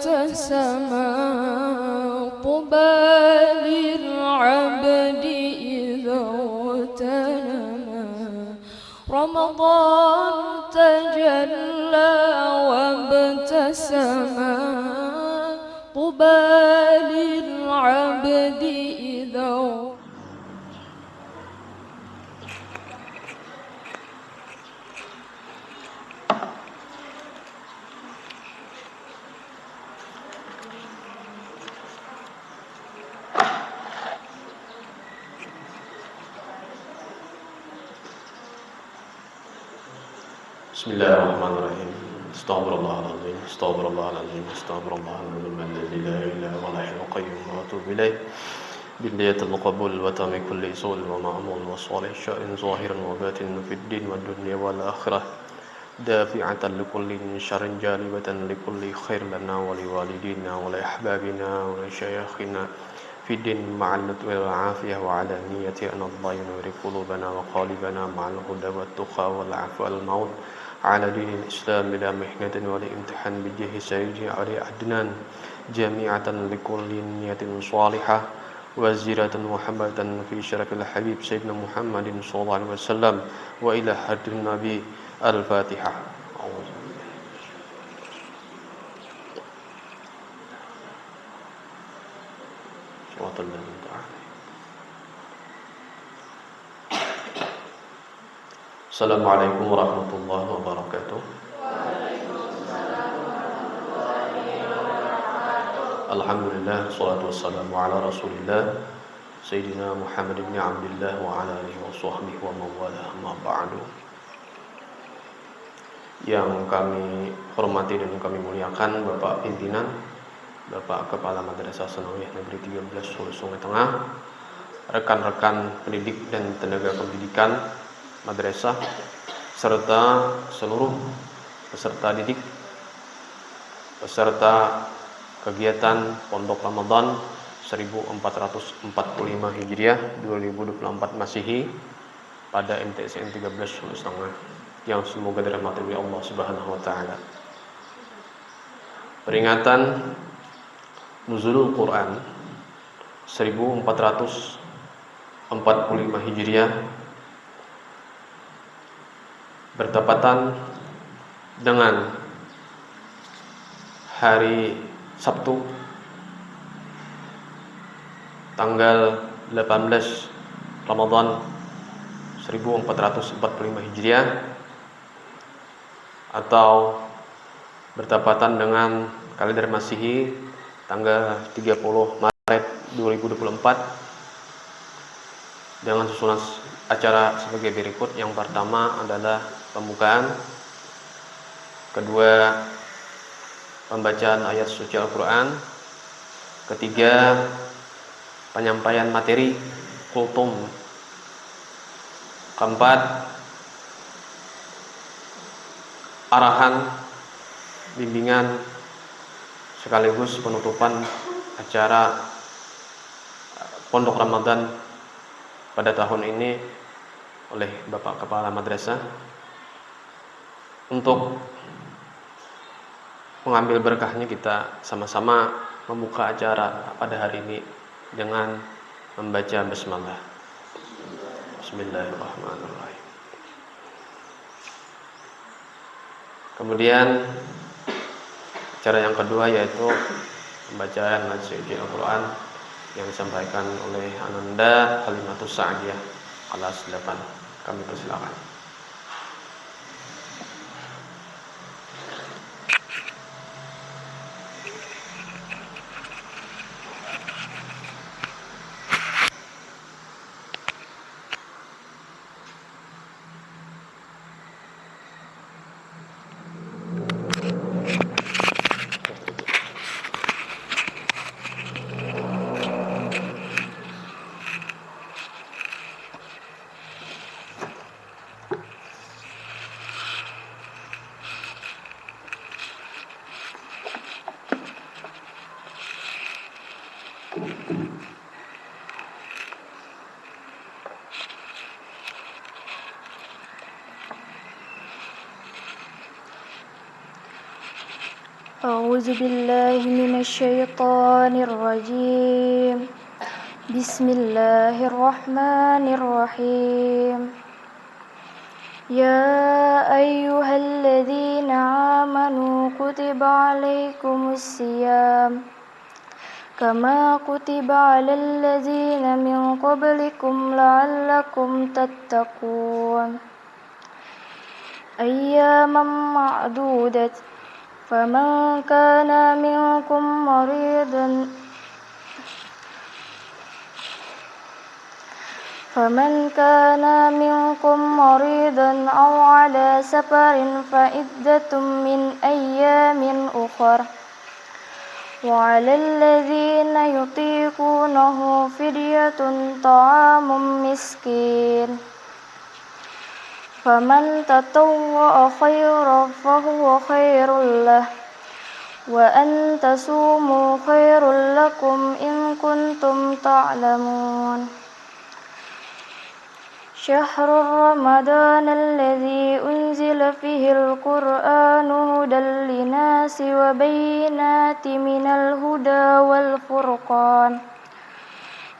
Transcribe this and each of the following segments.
وابتسما طوبى للعبد إذا اغتنما رمضان تجلى وابتسما طوبى للعبد إذا Bismillahirrahmanirrahim. Astaghfirullahaladzim, astaghfirullahaladzim, astaghfirullahaladzim alladzi la ilaha wa la ilaha qayyum wa atubu ilaih. Bidayatul qabul wa tami kulli usul wa ma'mul wa salih sya'in zahiran wa batin fid din wa dunya wal akhirah. Dafi'atan likulli syarrin jalibatan likulli khair lana wa liwalidina wa li ahbabina wa li syayikhina في الدين مع اللطف والعافية وعلى نية أن الله ينور قلوبنا وقالبنا مع الهدى والتقى والعفو والموت على دين الإسلام بلا محنة ولا امتحان بجاه سيدنا علي عدنان جميعة لكل نية صالحة وزيرة محمدا في شرف الحبيب سيدنا محمد صلى الله عليه وسلم وإلى حد النبي الفاتحة. Assalamualaikum warahmatullahi wabarakatuh. Alhamdulillah, salatu wassalamu ala rasulillah Sayyidina Muhammad ibn Abdullah wa ala alihi wa sahbihi wa mawala amma ba'du. Yang kami hormati dan kami muliakan Bapak Pimpinan, Bapak Kepala Madrasah Sanawiyah Negeri 13 Hulu Sungai Tengah, rekan-rekan pendidik dan tenaga pendidikan madrasah, serta seluruh peserta didik, peserta kegiatan Pondok Ramadan 1445 Hijriah 2024 Masehi pada MTSN 13 Hulu Tengah yang semoga dirahmati oleh Allah Subhanahu wa taala. Peringatan Nuzulul Quran 1445 Hijriah bertepatan dengan hari Sabtu tanggal 18 Ramadan 1445 Hijriah atau bertepatan dengan kalender Masehi tanggal 30 Maret 2024 dengan susunan acara sebagai berikut. Yang pertama adalah pembukaan, kedua pembacaan ayat suci Al-Quran, ketiga penyampaian materi kultum, keempat arahan bimbingan sekaligus penutupan acara Pondok Ramadan pada tahun ini oleh Bapak Kepala Madrasah. Untuk mengambil berkahnya, kita sama-sama membuka acara pada hari ini dengan membaca basmalah. Bismillahirrahmanirrahim. Kemudian acara yang kedua yaitu pembacaan ayat suci Al-Quran yang disampaikan oleh Ananda Halimatus Sa'diyah kelas 8. Kami persilakan. أعوذ بالله من الشيطان الرجيم بسم الله الرحمن الرحيم يا أيها الذين آمنوا كتب عليكم الصيام كما كتب على الذين من قبلكم لعلكم تتقون أياما معدودة فمن كان منكم مريضا أو على سفر فعدة من أيام أخر وعلى الذين يطيقونه فدية طعام مسكين فمن تطوع خيرا فهو خير له وأن تصوموا خير لكم إن كنتم تعلمون شهر رمضان الذي أنزل فيه القرآن هدى للناس وبينات من الهدى والفرقان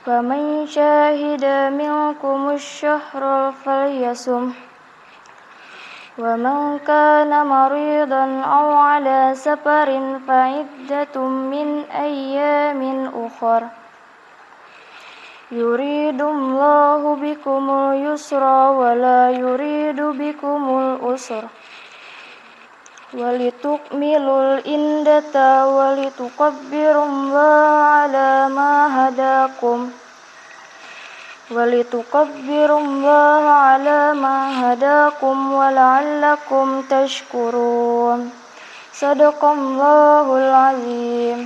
فمن شهد منكم الشهر فليصم ومن كان مريضا أو على سفر فعدة من أيام أخر يريد الله بكم اليسر ولا يريد بكم العسر ولتكملوا العدة ولتكبروا الله على ما هداكم ولعلكم تشكرون صدق الله العظيم.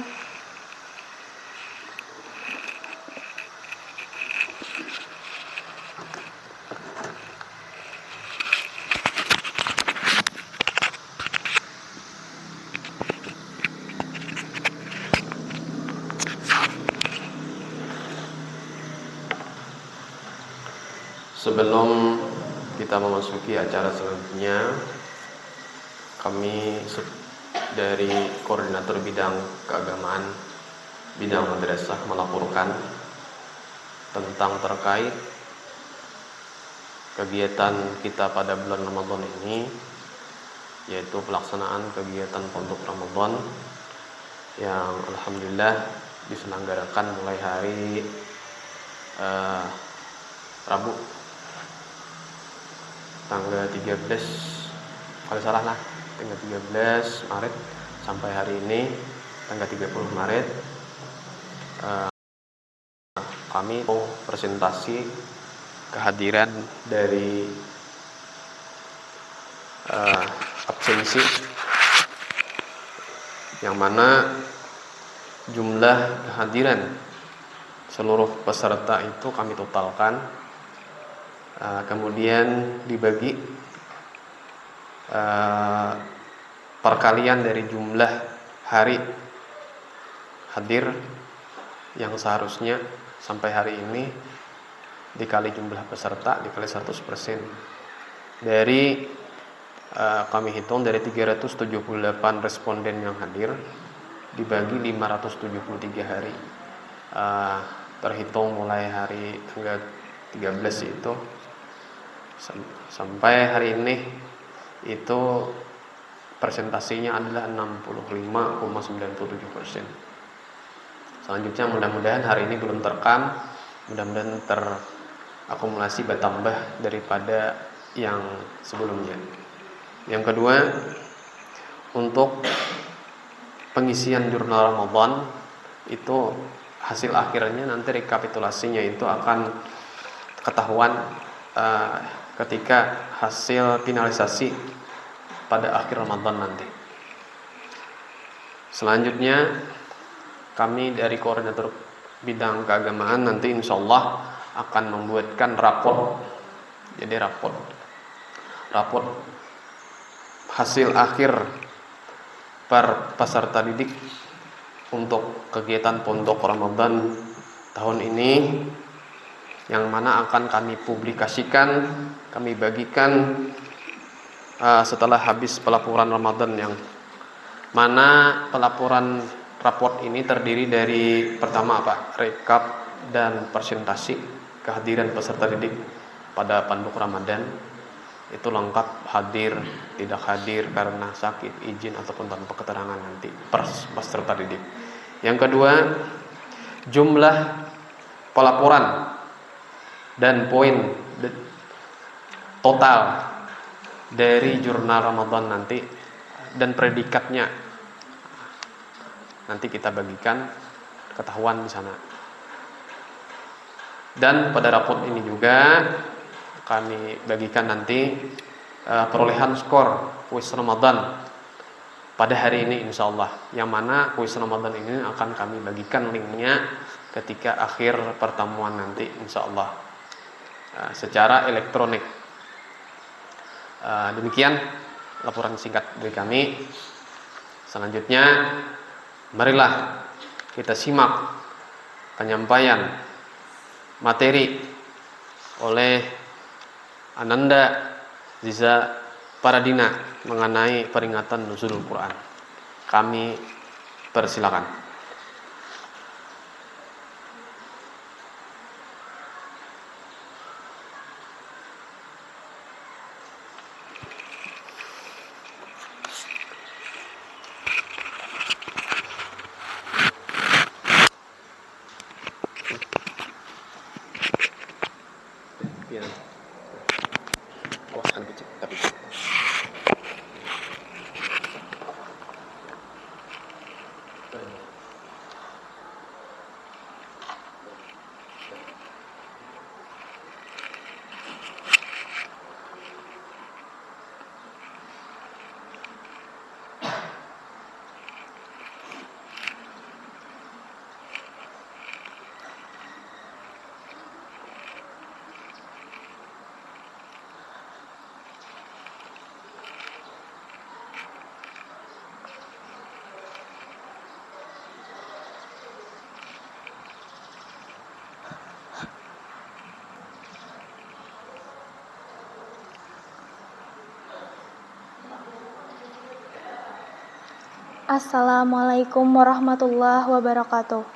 Sebelum kita memasuki acara selanjutnya, kami dari Koordinator Bidang Keagamaan Bidang Madrasah melaporkan tentang terkait kegiatan kita pada bulan Ramadan ini, yaitu pelaksanaan kegiatan Pondok Ramadan yang alhamdulillah diselenggarakan mulai hari Rabu tanggal 13 kalau salah lah, tanggal 13 Maret sampai hari ini tanggal 30 Maret kami mau presentasi kehadiran dari absensi yang mana jumlah kehadiran seluruh peserta itu kami totalkan, kemudian dibagi perkalian dari jumlah hari hadir yang seharusnya sampai hari ini dikali jumlah peserta dikali 100%. Dari kami hitung dari 378 responden yang hadir dibagi 573 hari, terhitung mulai hari tanggal 13 itu sampai hari ini itu persentasinya adalah 65,97%. Selanjutnya mudah-mudahan hari ini belum terekam, mudah-mudahan terakumulasi bertambah daripada yang sebelumnya. Yang kedua, untuk pengisian jurnal Ramadan itu hasil akhirnya nanti rekapitulasinya itu akan ketahuan ketika hasil finalisasi pada akhir Ramadan nanti. Selanjutnya kami dari Koordinator Bidang Keagamaan nanti insya Allah akan membuatkan rapor. Jadi rapor hasil akhir per peserta didik untuk kegiatan Pondok Ramadan tahun ini, yang mana akan kami publikasikan, kami bagikan setelah habis pelaporan Ramadan yang mana pelaporan raport ini terdiri dari pertama rekap dan presentasi kehadiran peserta didik pada Panduk Ramadan, itu lengkap, hadir, tidak hadir karena sakit, izin ataupun tanpa keterangan nanti peserta didik. Yang kedua, jumlah pelaporan dan poin total dari jurnal Ramadan nanti dan predikatnya nanti kita bagikan, ketahuan di sana. Dan pada raport ini juga kami bagikan nanti perolehan skor kuis Ramadan pada hari ini insyaallah, yang mana kuis Ramadan ini akan kami bagikan linknya ketika akhir pertemuan nanti insyaallah secara elektronik. Demikian laporan singkat dari kami. Selanjutnya marilah kita simak penyampaian materi oleh Ananda Ziza Paradina mengenai peringatan nuzulul Quran. Kami persilakan. Assalamualaikum warahmatullahi wabarakatuh.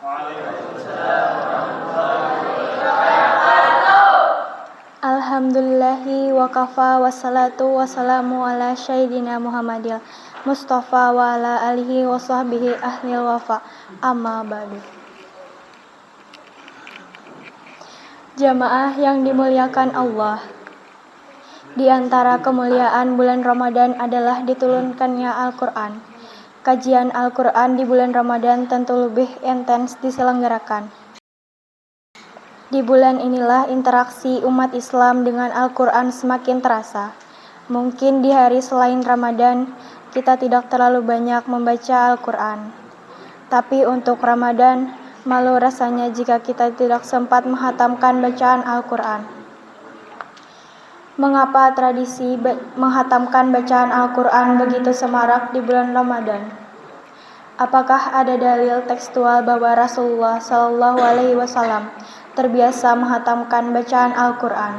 Alhamdulillahi wa kafa wassalatu wassalamu ala sayyidina Muhammadil Mustafa wa ala alihi wa sahbihi ahlil wafa, amma ba'du. Jamaah yang dimuliakan Allah, di antara kemuliaan bulan Ramadan adalah diturunkannya Al-Quran. Kajian Al-Quran di bulan Ramadan tentu lebih intens diselenggarakan. Di bulan inilah interaksi umat Islam dengan Al-Quran semakin terasa. Mungkin di hari selain Ramadan, kita tidak terlalu banyak membaca Al-Quran. Tapi untuk Ramadan, malu rasanya jika kita tidak sempat menghatamkan bacaan Al-Quran. Mengapa tradisi menghatamkan bacaan Al-Quran begitu semarak di bulan Ramadan? Apakah ada dalil tekstual bahwa Rasulullah SAW terbiasa menghatamkan bacaan Al-Quran?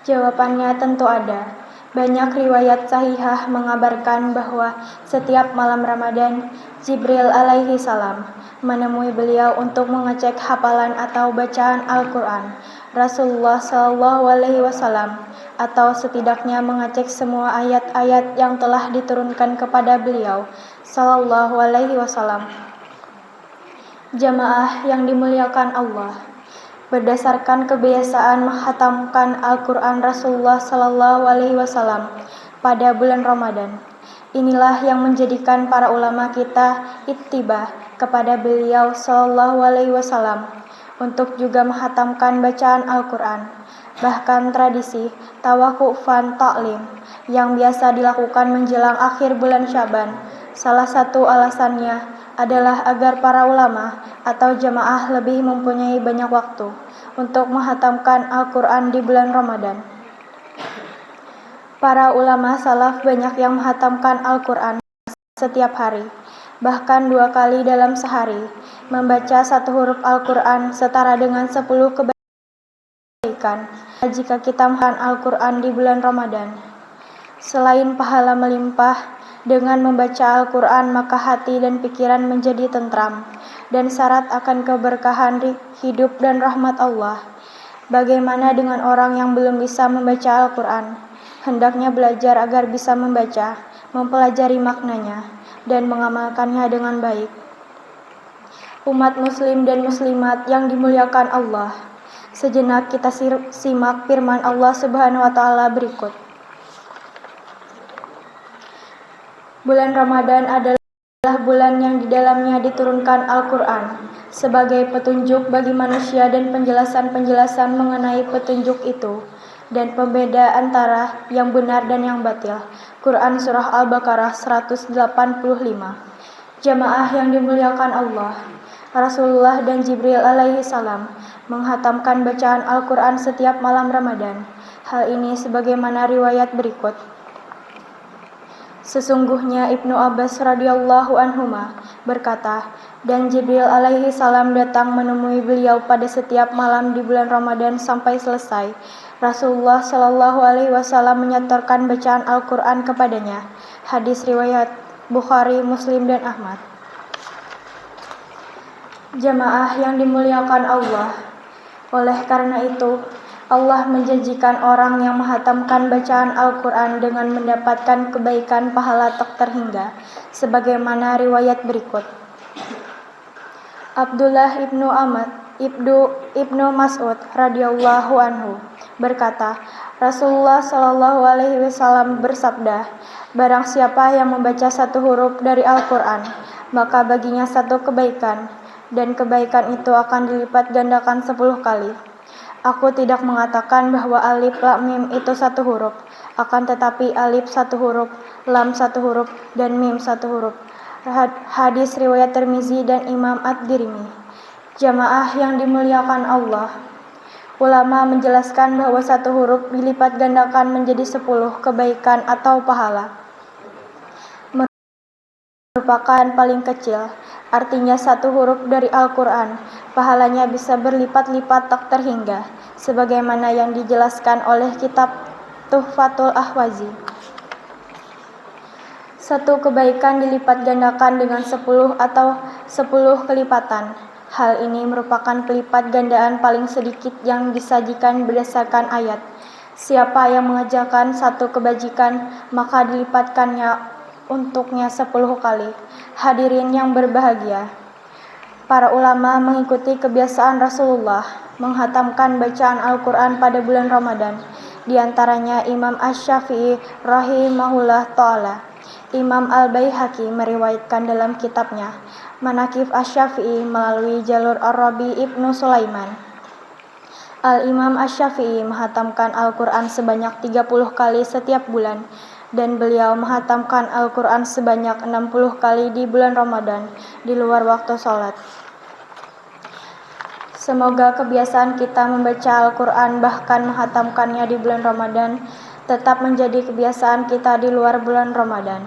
Jawabannya tentu ada. Banyak riwayat sahihah mengabarkan bahwa setiap malam Ramadan, Jibril alaihi salam menemui beliau untuk mengecek hafalan atau bacaan Al-Quran Rasulullah SAW, atau setidaknya mengecek semua ayat-ayat yang telah diturunkan kepada beliau SAW. Jamaah yang dimuliakan Allah, berdasarkan kebiasaan menghatamkan Al-Quran Rasulullah SAW pada bulan Ramadan, inilah yang menjadikan para ulama kita ittiba kepada beliau SAW untuk juga menghatamkan bacaan Al-Quran. Bahkan tradisi tawakufan ta'lim yang biasa dilakukan menjelang akhir bulan Syaban, salah satu alasannya adalah agar para ulama atau jamaah lebih mempunyai banyak waktu untuk menghatamkan Al-Quran di bulan Ramadan. Para ulama salaf banyak yang menghatamkan Al-Quran setiap hari, bahkan 2 kali dalam sehari. Membaca 1 huruf Al-Quran setara dengan 10 kebaikan jika kita menghatamkan Al-Quran di bulan Ramadan. Selain pahala melimpah, dengan membaca Al-Quran maka hati dan pikiran menjadi tentram dan syarat akan keberkahan hidup dan rahmat Allah. Bagaimana dengan orang yang belum bisa membaca Al-Quran? Hendaknya belajar agar bisa membaca, mempelajari maknanya, dan mengamalkannya dengan baik. Umat muslim dan muslimat yang dimuliakan Allah, sejenak kita simak firman Allah Subhanahu wa taala berikut. Bulan Ramadan adalah bulan yang di dalamnya diturunkan Al-Quran sebagai petunjuk bagi manusia dan penjelasan-penjelasan mengenai petunjuk itu dan pembeda antara yang benar dan yang batil. Quran Surah Al-Baqarah 185. Jamaah yang dimuliakan Allah, Rasulullah dan Jibril alaihi salam menghatamkan bacaan Al-Quran setiap malam Ramadan. Hal ini sebagaimana riwayat berikut. Sesungguhnya Ibnu Abbas radhiyallahu anhuma berkata, dan Jibril alaihi salam datang menemui beliau pada setiap malam di bulan Ramadan sampai selesai. Rasulullah shallallahu alaihi wasallam menyetorkan bacaan Al-Quran kepadanya. Hadis riwayat Bukhari, Muslim, dan Ahmad. Jamaah yang dimuliakan Allah, oleh karena itu Allah menjanjikan orang yang menghatamkan bacaan Al-Quran dengan mendapatkan kebaikan pahala tak terhingga, sebagaimana riwayat berikut. Abdullah ibnu Mas'ud radhiyallahu anhu berkata, Rasulullah shallallahu alaihi wasallam bersabda, barang siapa yang membaca satu huruf dari Al-Quran, maka baginya satu kebaikan, dan kebaikan itu akan dilipat gandakan 10 kali. Aku tidak mengatakan bahwa alif lam mim itu satu huruf, akan tetapi alif satu huruf, lam satu huruf, dan mim satu huruf. Hadis riwayat Tirmizi dan Imam Ad-Dirimi. Jamaah yang dimuliakan Allah, ulama menjelaskan bahwa satu huruf dilipat gandakan menjadi 10 kebaikan atau pahala. Merupakan paling kecil, artinya satu huruf dari Al-Quran, pahalanya bisa berlipat-lipat tak terhingga, sebagaimana yang dijelaskan oleh kitab Tuhfatul Ahwazi. Satu kebaikan dilipat gandakan dengan 10 atau 10 kelipatan. Hal ini merupakan pelipat gandaan paling sedikit yang disajikan berdasarkan ayat. Siapa yang mengerjakan satu kebajikan, maka dilipatkannya untuknya 10 kali. Hadirin yang berbahagia, para ulama mengikuti kebiasaan Rasulullah menghatamkan bacaan Al-Quran pada bulan Ramadan. Di antaranya Imam Asy-Syafi'i rahimahullah ta'ala. Imam Al-Baihaqi meriwayatkan dalam kitabnya Manaqib Asy-Syafi'i melalui jalur Ar-Rabi ibnu Sulaiman. Al-Imam Asy-Syafi'i menghatamkan Al-Quran sebanyak 30 kali setiap bulan, dan beliau menghatamkan Al-Quran sebanyak 60 kali di bulan Ramadan di luar waktu sholat. Semoga kebiasaan kita membaca Al-Quran bahkan menghatamkannya di bulan Ramadan tetap menjadi kebiasaan kita di luar bulan Ramadan.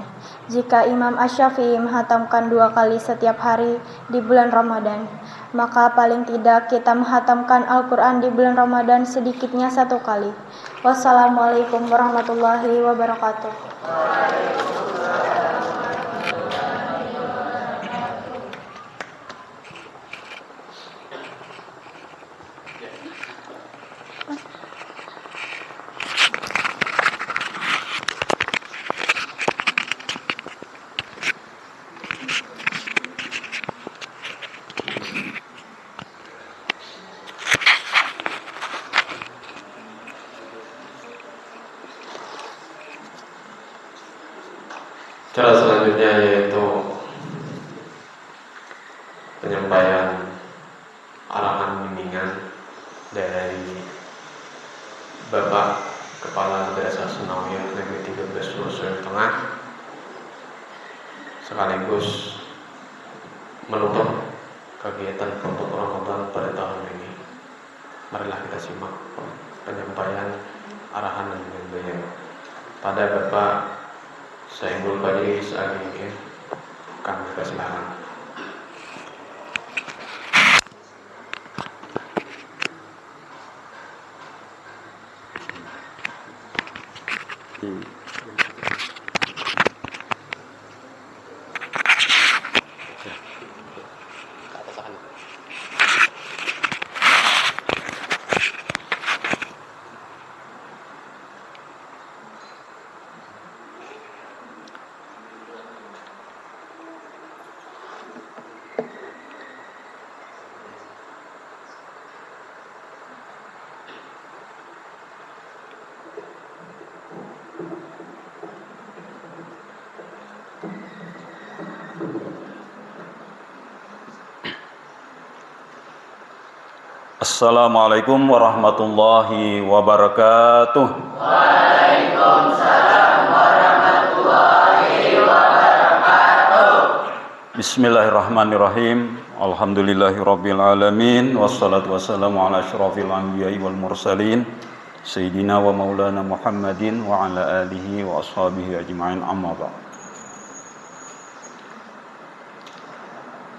Jika Imam Asy-Syafi'i menghatamkan 2 kali setiap hari di bulan Ramadan, maka paling tidak kita menghatamkan Al-Quran di bulan Ramadan sedikitnya 1 kali. Wassalamualaikum warahmatullahi wabarakatuh. Cara selanjutnya yaitu penyampaian arahan bimbingan dari Bapak Kepala Madrasah Tsanawiyah Negeri 13 Sulawesi Tengah, sekaligus menutup kegiatan untuk Ramadan pada tahun ini. Marilah kita simak penyampaian arahan dari beliau. Pada Bapak Saiful Fadli Sa'adi, kami persilakan. Assalamualaikum warahmatullahi wabarakatuh. Waalaikumsalam warahmatullahi wabarakatuh. Bismillahirrahmanirrahim. Alhamdulillahirabbil alamin wassalatu wassalamu ala asyrofil anbiya'i wal mursalin sayyidina wa maulana Muhammadin wa ala alihi wa ashabihi ajma'in, amma ba'd.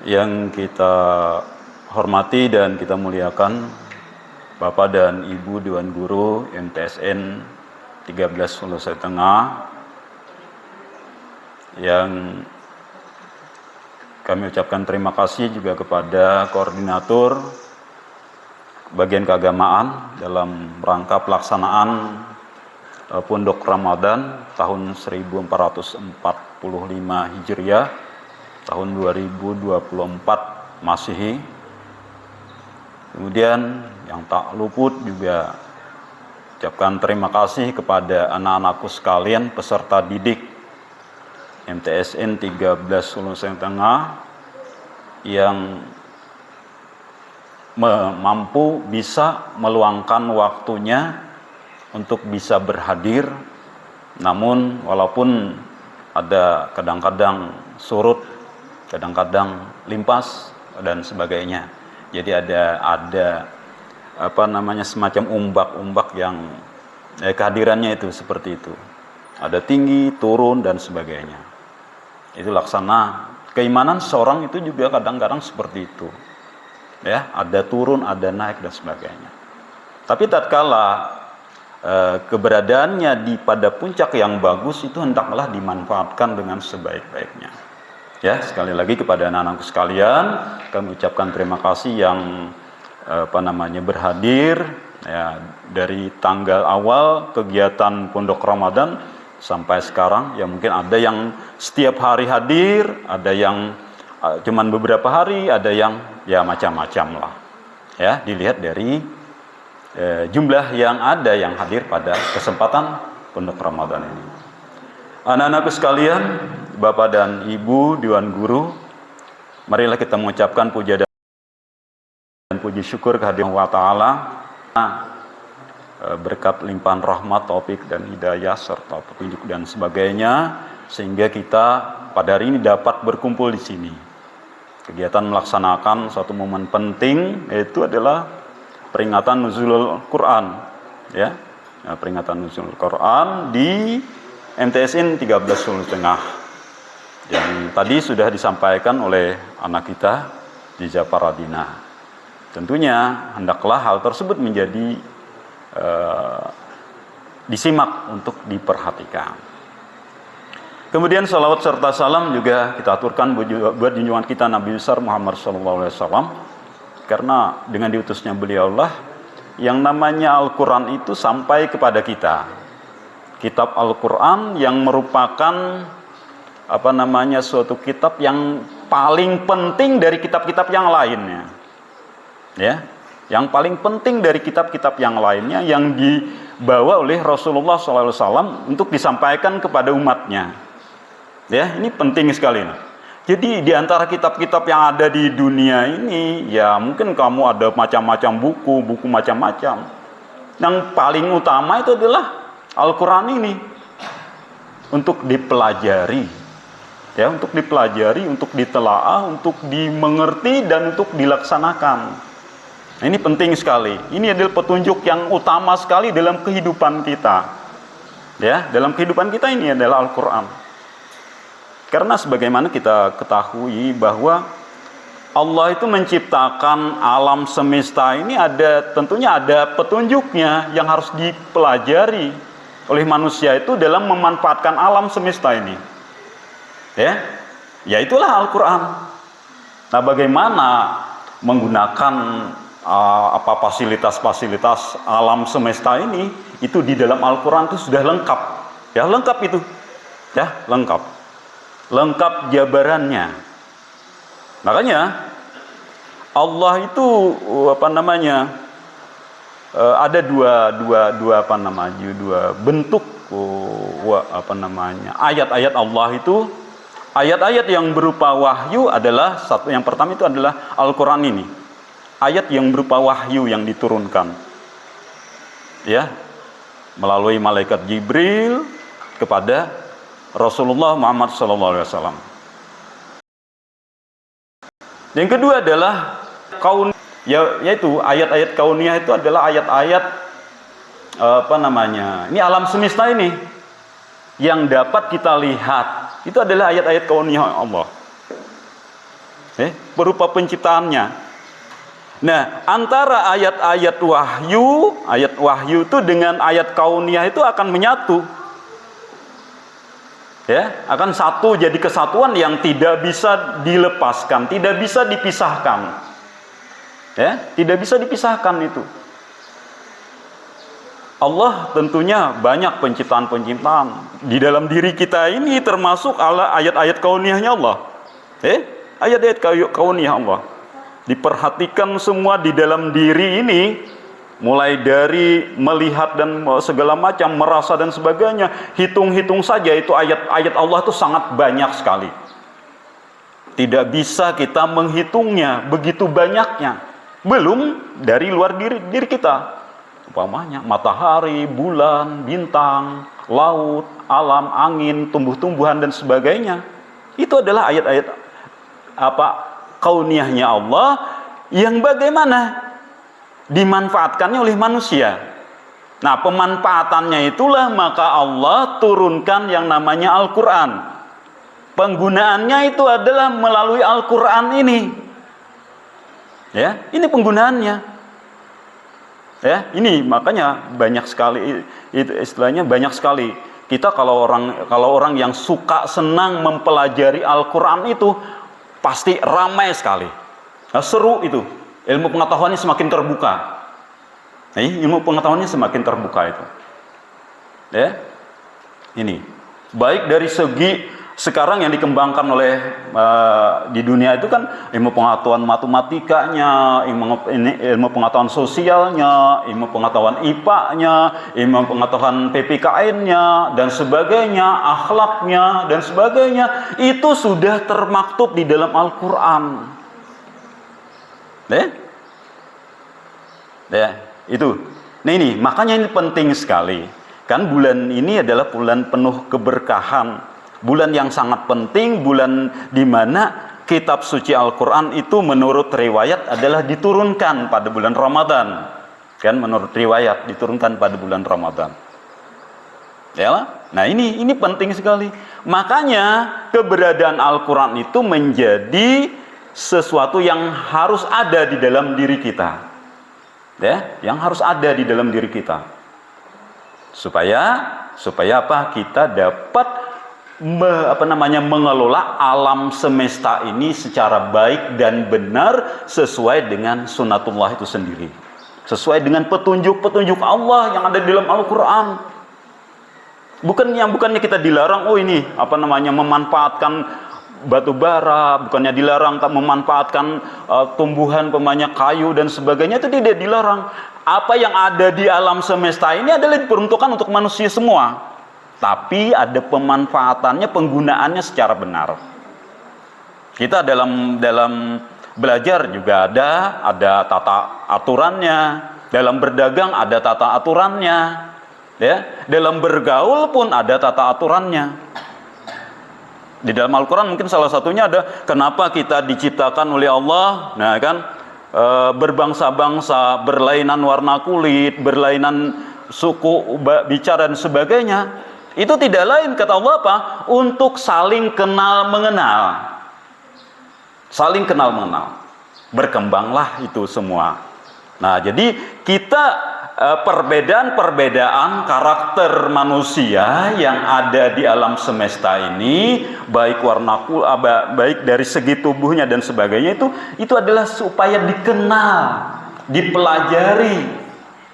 Yang kita hormati dan kita muliakan Bapak dan Ibu Dewan Guru MTSN 13 Sulawesi Tengah, yang kami ucapkan terima kasih juga kepada koordinator bagian keagamaan dalam rangka pelaksanaan Pondok Ramadan tahun 1445 Hijriah tahun 2024 Masehi. Kemudian yang tak luput juga ucapkan terima kasih kepada anak-anakku sekalian peserta didik MTSN 13 Sulawesi Tengah yang mampu bisa meluangkan waktunya untuk bisa berhadir, namun walaupun ada kadang-kadang surut, kadang-kadang limpas dan sebagainya. Jadi ada semacam umbak-umbak yang kehadirannya itu seperti itu. Ada tinggi, turun dan sebagainya. Itu laksana keimanan seorang itu juga kadang-kadang seperti itu. Ya, ada turun, ada naik dan sebagainya. Tapi tatkala keberadaannya pada puncak yang bagus itu hendaklah dimanfaatkan dengan sebaik-baiknya. Ya, sekali lagi kepada anak-anakku sekalian, kami ucapkan terima kasih yang berhadir ya, dari tanggal awal kegiatan Pondok Ramadan sampai sekarang. Ya mungkin ada yang setiap hari hadir, ada yang cuman beberapa hari, ada yang ya macam-macam lah. Ya, dilihat dari jumlah yang ada yang hadir pada kesempatan Pondok Ramadan ini. Anak-anakku sekalian, Bapak dan Ibu Dewan Guru, marilah kita mengucapkan puja dan puji syukur kehadiran Allah Ta'ala berkat limpahan rahmat, taufik dan hidayah serta petunjuk dan sebagainya, sehingga kita pada hari ini dapat berkumpul di sini. Kegiatan melaksanakan suatu momen penting, yaitu adalah peringatan nuzulul Quran, ya, peringatan nuzulul Quran di MTSN 13 Sulawesi Tengah, yang tadi sudah disampaikan oleh anak kita di Japaradina. Tentunya hendaklah hal tersebut menjadi disimak untuk diperhatikan. Kemudian salawat serta salam juga kita aturkan buat junjungan kita Nabi besar Muhammad SAW, karena dengan diutusnya beliaulah yang namanya Al-Quran itu sampai kepada kita. Kitab Al-Quran yang merupakan suatu kitab yang paling penting dari kitab-kitab yang lainnya. Ya, yang paling penting dari kitab-kitab yang lainnya yang dibawa oleh Rasulullah SAW untuk disampaikan kepada umatnya. Ya, ini penting sekali. Jadi di antara kitab-kitab yang ada di dunia ini, ya mungkin kamu ada macam-macam buku macam-macam. Yang paling utama itu adalah Al-Quran ini untuk dipelajari, ya, untuk dipelajari, untuk ditelaah, untuk dimengerti dan untuk dilaksanakan. Nah, ini penting sekali. Ini adalah petunjuk yang utama sekali dalam kehidupan kita. Ya, dalam kehidupan kita ini adalah Al-Quran. Karena sebagaimana kita ketahui bahwa Allah itu menciptakan alam semesta ini tentunya ada petunjuknya yang harus dipelajari oleh manusia itu dalam memanfaatkan alam semesta ini. Ya itulah Al-Quran. Nah, bagaimana menggunakan fasilitas-fasilitas alam semesta ini, itu di dalam Al-Quran itu sudah lengkap. Ya, lengkap itu. Ya, lengkap jabarannya. Makanya Allah itu ada dua bentuk ayat-ayat Allah itu. Ayat-ayat yang berupa wahyu adalah satu, yang pertama itu adalah Al-Qur'an ini. Ayat yang berupa wahyu yang diturunkan. Ya, melalui malaikat Jibril kepada Rasulullah Muhammad SAW. Yang kedua adalah yaitu ayat-ayat kauniyah itu adalah ayat-ayat ini alam semesta ini yang dapat kita lihat. Itu adalah ayat-ayat kauniyah Allah. Berupa penciptaannya. Nah, antara ayat wahyu itu dengan ayat kauniyah itu akan menyatu. Ya, akan satu, jadi kesatuan yang tidak bisa dilepaskan, tidak bisa dipisahkan. Ya, tidak bisa dipisahkan itu. Allah tentunya banyak penciptaan-penciptaan. Di dalam diri kita ini termasuk ayat-ayat kauniyahnya Allah. Ayat-ayat kauniyah Allah. Diperhatikan semua di dalam diri ini, mulai dari melihat dan segala macam, merasa dan sebagainya. Hitung-hitung saja itu ayat-ayat Allah itu sangat banyak sekali. Tidak bisa kita menghitungnya, begitu banyaknya. Belum dari luar diri kita. Umpamanya matahari, bulan, bintang, laut, alam, angin, tumbuh-tumbuhan dan sebagainya. Itu adalah ayat-ayat kauniyahnya Allah yang bagaimana dimanfaatkannya oleh manusia. Nah, pemanfaatannya itulah maka Allah turunkan yang namanya Al-Qur'an. Penggunaannya itu adalah melalui Al-Qur'an ini. Ya, ini penggunaannya. Ya, ini makanya banyak sekali itu istilahnya banyak sekali. Kita kalau orang yang suka senang mempelajari Al-Qur'an itu pasti ramai sekali. Nah, seru itu. Ilmu pengetahuannya semakin terbuka. Ilmu pengetahuannya semakin terbuka itu. Ya. Ini baik dari segi sekarang yang dikembangkan oleh di dunia itu kan ilmu pengetahuan matematikanya, ilmu pengetahuan sosialnya, ilmu pengetahuan IPA-nya, ilmu pengetahuan PPKN-nya dan sebagainya, akhlaknya dan sebagainya, itu sudah termaktub di dalam Al-Qur'an. Itu. Nah, ini makanya ini penting sekali. Kan bulan ini adalah bulan penuh keberkahan. Bulan yang sangat penting, bulan di mana kitab suci Al-Qur'an itu menurut riwayat adalah diturunkan pada bulan Ramadan. Kan menurut riwayat diturunkan pada bulan Ramadan. Ya. Nah, ini penting sekali. Makanya keberadaan Al-Qur'an itu menjadi sesuatu yang harus ada di dalam diri kita. Ya, yang harus ada di dalam diri kita. Supaya apa? Kita dapat mengelola alam semesta ini secara baik dan benar sesuai dengan sunatullah itu sendiri, sesuai dengan petunjuk-petunjuk Allah yang ada di dalam Al-Qur'an. Bukannya kita dilarang memanfaatkan batu bara, bukannya dilarang memanfaatkan tumbuhan kayu dan sebagainya, itu tidak dilarang. Apa yang ada di alam semesta ini adalah diperuntukkan untuk manusia semua. Tapi ada pemanfaatannya, penggunaannya secara benar. Kita dalam belajar juga ada tata aturannya. Dalam berdagang ada tata aturannya. Ya, dalam bergaul pun ada tata aturannya. Di dalam Al-Qur'an mungkin salah satunya ada kenapa kita diciptakan oleh Allah. Nah, kan berbangsa-bangsa, berlainan warna kulit, berlainan suku, bicara dan sebagainya. Itu tidak lain kata Allah apa? Untuk saling kenal mengenal. Saling kenal mengenal. Berkembanglah itu semua. Nah, jadi kita perbedaan karakter manusia yang ada di alam semesta ini, baik baik dari segi tubuhnya dan sebagainya, itu adalah supaya dikenal, dipelajari.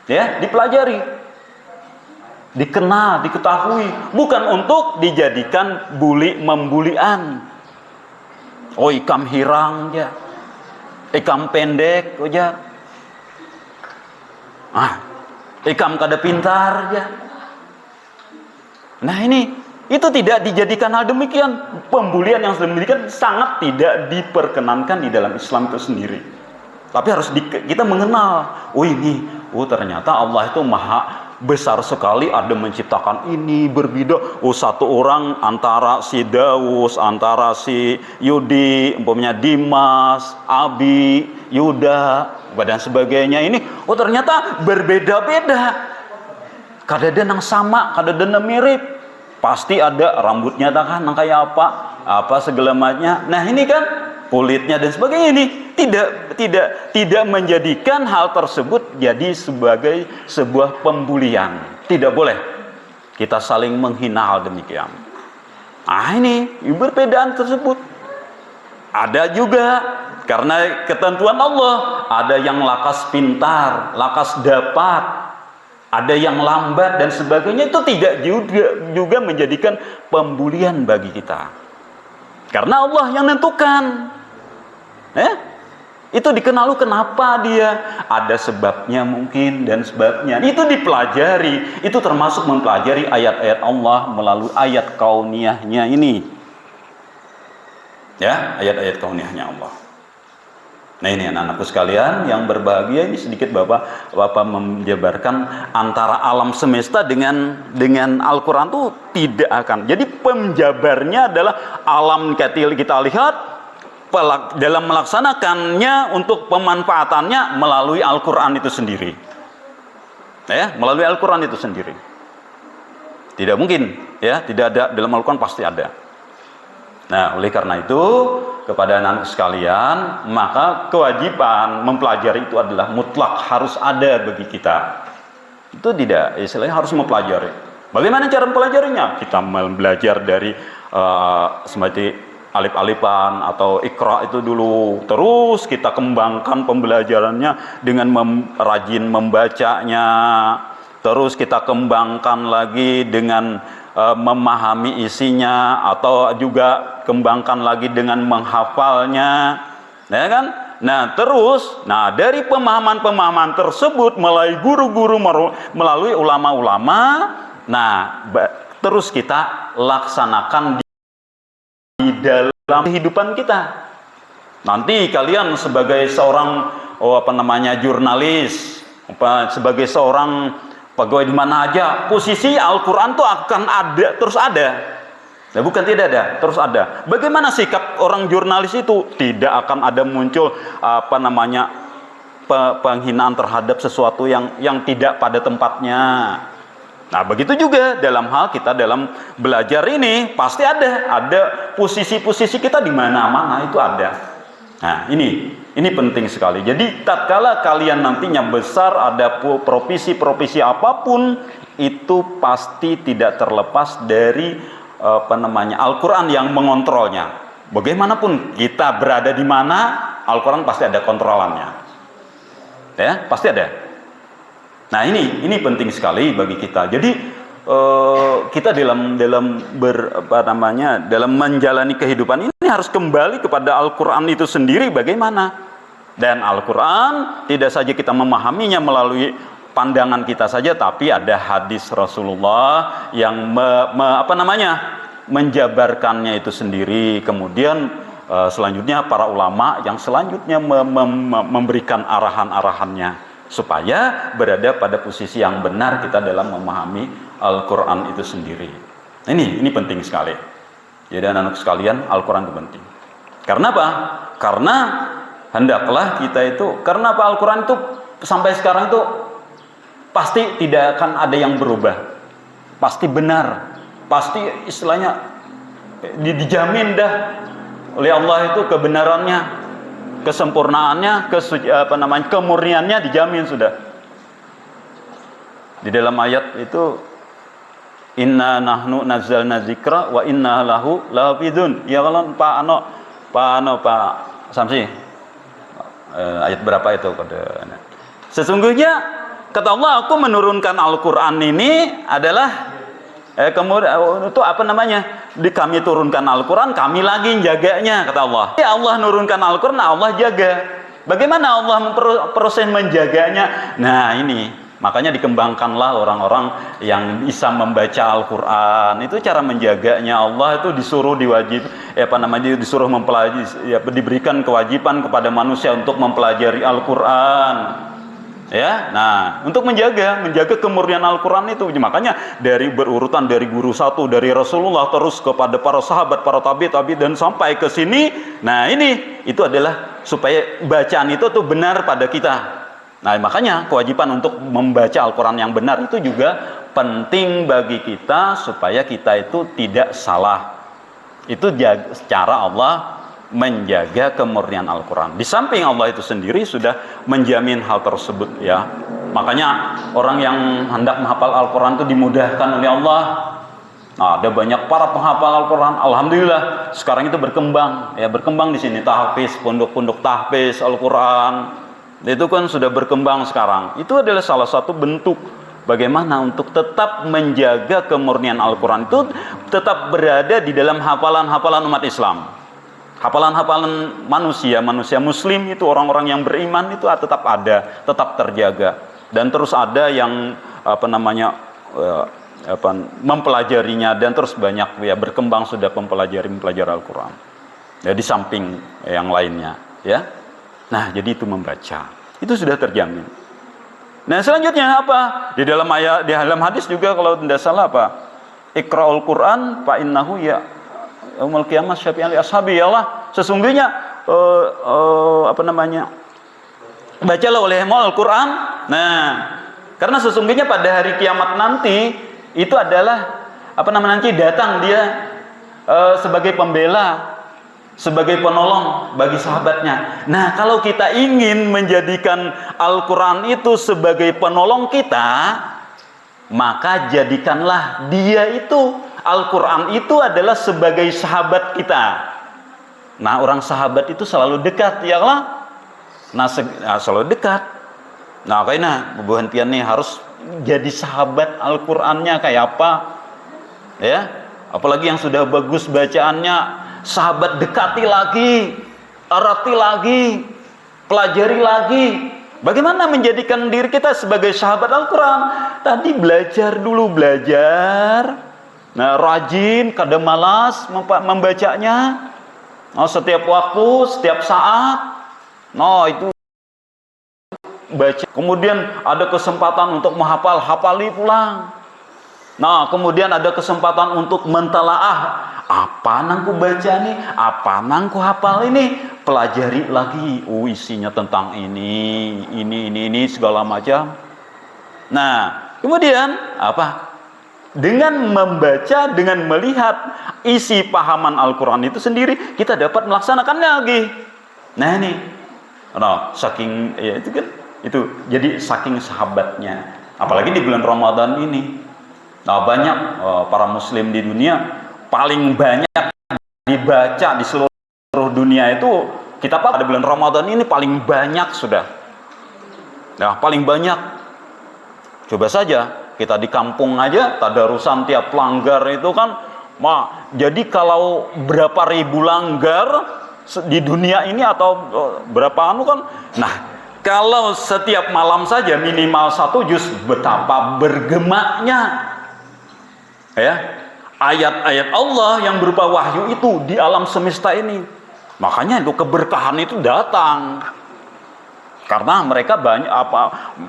Ya, dipelajari. Dikenal, diketahui, bukan untuk dijadikan membulian. Oh, ikam hirang ya. Ikam pendek aja. Ikam kada pintar ya. Nah ini, itu tidak dijadikan hal demikian. Pembulian yang sedemikian sangat tidak diperkenankan di dalam Islam itu sendiri. Tapi harus kita mengenal, ternyata Allah itu maha besar sekali, ada menciptakan ini berbeda. Satu orang antara si Daus, antara si Yudi, umpamanya Dimas, Abi, Yuda, dan sebagainya ini, ternyata berbeda-beda. Kadang yang sama, kadang mirip. Pasti ada rambutnya kan kayak apa segala macamnya. Nah ini kan kulitnya dan sebagainya ini tidak menjadikan hal tersebut jadi sebagai sebuah pembulian. Tidak boleh kita saling menghina hal demikian. Ini perbedaan tersebut. Ada juga karena ketentuan Allah, ada yang lakas pintar, lakas dapat, ada yang lambat dan sebagainya, itu tidak juga menjadikan pembulian bagi kita. Karena Allah yang menentukan. Itu dikenal kenapa dia ada sebabnya mungkin dan sebabnya. Itu dipelajari. Itu termasuk mempelajari ayat-ayat Allah melalui ayat kauniyahnya ini. Ya, ayat-ayat kauniyahnya Allah. Nah ini anak-anakku sekalian yang berbahagia, ini sedikit Bapak menjabarkan antara alam semesta dengan Al-Quran itu tidak akan. Jadi penjabarnya adalah alam kita lihat dalam melaksanakannya untuk pemanfaatannya melalui Al-Quran itu sendiri. Ya, melalui Al-Quran itu sendiri. Tidak mungkin, ya, tidak ada dalam Al-Quran, pasti ada. Nah, oleh karena itu kepada anak sekalian, maka kewajiban mempelajari itu adalah mutlak, harus ada bagi kita. Itu tidak, istilahnya harus mempelajari. Bagaimana cara mempelajarinya? Kita belajar dari seperti alif-alifan atau ikra itu dulu. Terus kita kembangkan pembelajarannya dengan rajin membacanya. Terus kita kembangkan lagi dengan memahami isinya, atau juga kembangkan lagi dengan menghafalnya, ya kan? Nah terus, dari pemahaman-pemahaman tersebut melalui guru-guru, melalui ulama-ulama, terus kita laksanakan di dalam kehidupan kita. Nanti kalian sebagai seorang jurnalis, sebagai seorang pegawai di mana aja, posisi Al-Quran itu akan ada, terus ada. Nah, bukan tidak ada, terus ada. Bagaimana sikap orang jurnalis itu? Tidak akan ada muncul penghinaan terhadap sesuatu yang tidak pada tempatnya. Nah, begitu juga dalam hal kita dalam belajar ini pasti ada posisi-posisi kita di mana-mana itu ada. Nah, ini penting sekali. Jadi tatkala kalian nantinya besar, ada profesi apapun, itu pasti tidak terlepas dari Al-Quran yang mengontrolnya. Bagaimanapun kita berada di mana, Al-Quran pasti ada kontrolannya. Ya, pasti ada. Nah, ini penting sekali bagi kita. Jadi kita dalam menjalani kehidupan ini harus kembali kepada Al-Quran itu sendiri bagaimana. Dan Al-Quran tidak saja kita memahaminya melalui pandangan kita saja, tapi ada hadis Rasulullah yang menjabarkannya itu sendiri. Kemudian selanjutnya para ulama yang selanjutnya memberikan arahan-arahannya supaya berada pada posisi yang benar kita dalam memahami Al-Quran itu sendiri. Ini penting sekali. Jadi anak-anak sekalian, Al-Quran itu penting. Karena apa? Karena hendaklah kita itu, karena apa? Al-Quran itu sampai sekarang itu pasti tidak akan ada yang berubah. Pasti benar. Pasti istilahnya dijamin dah oleh Allah itu kebenarannya, kesempurnaannya, kemurniannya dijamin sudah. Di dalam ayat itu, inna nahnu nazzalna dzikra wa inna lahu lahafidun. Ya kalau Pak Samsi, ayat berapa itu kode? Sesungguhnya kata Allah, aku menurunkan Al-Quran ini adalah Kemudian itu apa namanya? Kami turunkan Al-Quran, kami lagi jaganya, kata Allah. Ya, Allah nurunkan Al-Quran, Allah jaga. Bagaimana Allah proses menjaganya? Nah ini, makanya dikembangkanlah orang-orang yang bisa membaca Al-Quran. Itu cara menjaganya. Allah itu disuruh disuruh mempelajari, diberikan kewajiban kepada manusia untuk mempelajari Al-Quran. Ya, nah untuk menjaga kemurnian Al-Quran itu, makanya dari berurutan dari guru satu, dari Rasulullah terus kepada para sahabat, para tabi dan sampai ke sini. Nah ini itu adalah supaya bacaan itu tuh benar pada kita. Nah makanya kewajiban untuk membaca Al-Quran yang benar itu juga penting bagi kita supaya kita itu tidak salah. Itu secara Allah menjaga kemurnian Al-Quran. Di samping Allah itu sendiri sudah menjamin hal tersebut, ya. Makanya orang yang hendak menghafal Al-Quran itu dimudahkan oleh Allah. Nah, ada banyak para penghafal Al-Quran. Alhamdulillah sekarang itu berkembang, ya, berkembang di sini tahfiz, pondok-pondok tahfiz Al-Quran. Itu kan sudah berkembang sekarang. Itu adalah salah satu bentuk bagaimana untuk tetap menjaga kemurnian Al-Quran itu tetap berada di dalam hafalan-hafalan umat Islam. Hafalan-hafalan manusia Muslim itu, orang-orang yang beriman itu tetap ada, tetap terjaga, dan terus ada yang mempelajarinya, dan terus banyak ya berkembang sudah mempelajari Al-Quran. Ya, di samping yang lainnya, ya. Nah, jadi itu membaca itu sudah terjamin. Nah, selanjutnya apa? Di dalam hadis juga kalau tidak salah apa? Iqra'ul Quran fa innahu ya yaumul qiyamah syafi'an li ashabi, ya Allah, sesungguhnya bacalah olehmu Al-Quran. Nah, karena sesungguhnya pada hari kiamat nanti itu adalah nanti datang dia sebagai pembela, sebagai penolong bagi sahabatnya. Nah, kalau kita ingin menjadikan Al-Quran itu sebagai penolong kita, maka jadikanlah dia itu, Al-Quran itu adalah sebagai sahabat kita. Nah, orang sahabat itu selalu dekat, ya Allah. Selalu dekat. Nah, kayaknya bubuhan pian nih harus jadi sahabat Al-Qurannya kayak apa? Ya, apalagi yang sudah bagus bacaannya, sahabat dekati lagi, arati lagi, pelajari lagi. Bagaimana menjadikan diri kita sebagai sahabat Al-Quran? Tadi belajar dulu, belajar. Nah, rajin, kadang malas membacanya. Oh, setiap waktu, setiap saat. No, itu baca. Kemudian ada kesempatan untuk menghafal, hafali pulang. Nah, kemudian ada kesempatan untuk mentalaah. Apa nangku baca nih? Apa nangku hafal ini? Pelajari lagi. Isinya tentang ini segala macam. Nah, kemudian apa? Dengan membaca, dengan melihat isi pahaman Al-Quran itu sendiri, kita dapat melaksanakannya lagi. Nah ini, saking ya itu jadi saking sahabatnya. Apalagi di bulan Ramadan ini, banyak para Muslim di dunia, paling banyak dibaca di seluruh dunia itu kitab pada bulan Ramadan ini paling banyak sudah. Nah, paling banyak. Coba saja kita di kampung aja tadarusan tiap langgar itu kan, jadi kalau berapa ribu langgar di dunia ini atau berapa kan, nah kalau setiap malam saja minimal 1 juz, betapa bergemanya ya ayat-ayat Allah yang berupa wahyu itu di alam semesta ini. Makanya itu keberkahan itu datang. Karena mereka banyak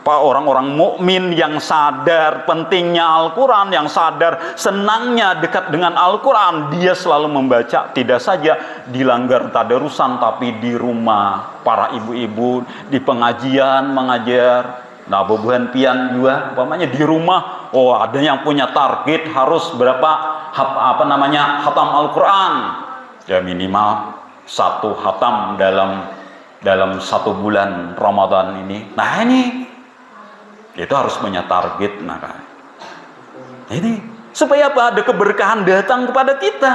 orang-orang mukmin yang sadar pentingnya Al-Quran, yang sadar senangnya dekat dengan Al-Quran, dia selalu membaca, tidak saja di langgar tadarusan, tapi di rumah para ibu-ibu, di pengajian mengajar. Nah, bubuhan pian juga, umpamanya di rumah, ada yang punya target harus berapa khatam Al-Quran, ya minimal 1 khatam dalam 1 bulan Ramadan ini. Nah ini itu harus punya target. Nah ini supaya apa? Ada keberkahan datang kepada kita.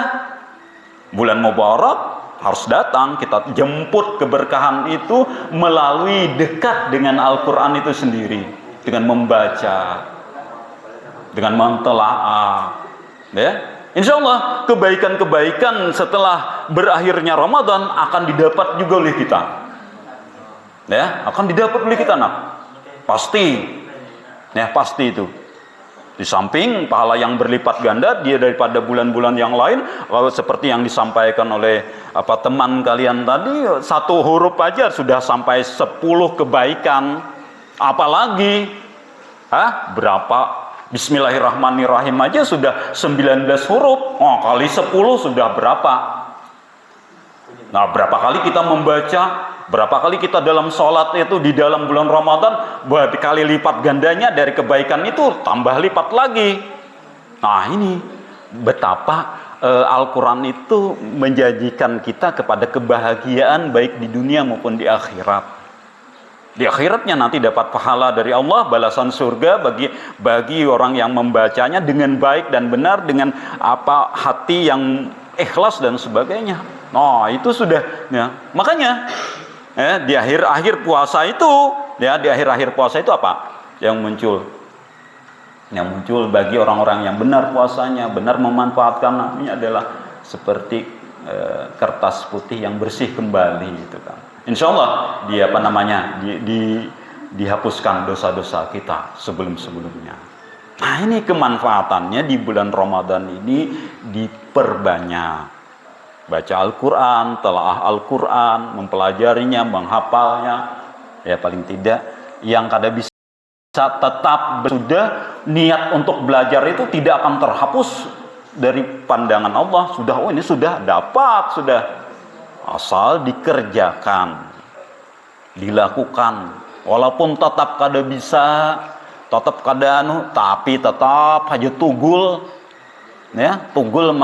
Bulan Mubarak harus datang, kita jemput keberkahan itu melalui dekat dengan Al-Quran itu sendiri, dengan membaca, dengan mentelaah, Ya, insya Allah kebaikan-kebaikan setelah berakhirnya Ramadan akan didapat juga oleh kita. Ya, akan didapat oleh kita, nak. Pasti. Ya, pasti itu. Di samping pahala yang berlipat ganda dia daripada bulan-bulan yang lain, lalu seperti yang disampaikan oleh teman kalian tadi, satu huruf aja sudah sampai 10 kebaikan. Apalagi berapa Bismillahirrahmanirrahim aja sudah 19 huruf. Oh, kali 10 sudah berapa? Nah, berapa kali kita membaca, berapa kali kita dalam sholat itu di dalam bulan Ramadan, berkali lipat gandanya dari kebaikan itu tambah lipat lagi. Nah, ini betapa Al-Quran itu menjanjikan kita kepada kebahagiaan baik di dunia maupun di akhirat. Di akhiratnya nanti dapat pahala dari Allah, balasan surga bagi orang yang membacanya dengan baik dan benar, dengan hati yang ikhlas dan sebagainya. Nah, itu sudah ya. Makanya di akhir puasa itu, di akhir puasa itu apa yang muncul? Yang muncul bagi orang-orang yang benar puasanya, benar memanfaatkan namanya adalah seperti kertas putih yang bersih kembali gitu kan. Insya Allah dihapuskan dosa-dosa kita sebelum-sebelumnya. Nah, ini kemanfaatannya di bulan Ramadan ini diperbanyak. Baca Al-Quran, telaah Al-Quran, mempelajarinya, menghafalnya. Ya paling tidak yang kada bisa tetap sudah niat untuk belajar itu tidak akan terhapus dari pandangan Allah. Sudah, ini sudah dapat, sudah. Asal dikerjakan, dilakukan, walaupun tetap kada bisa, tetap kada tapi tetap aja tugul, ya, tugul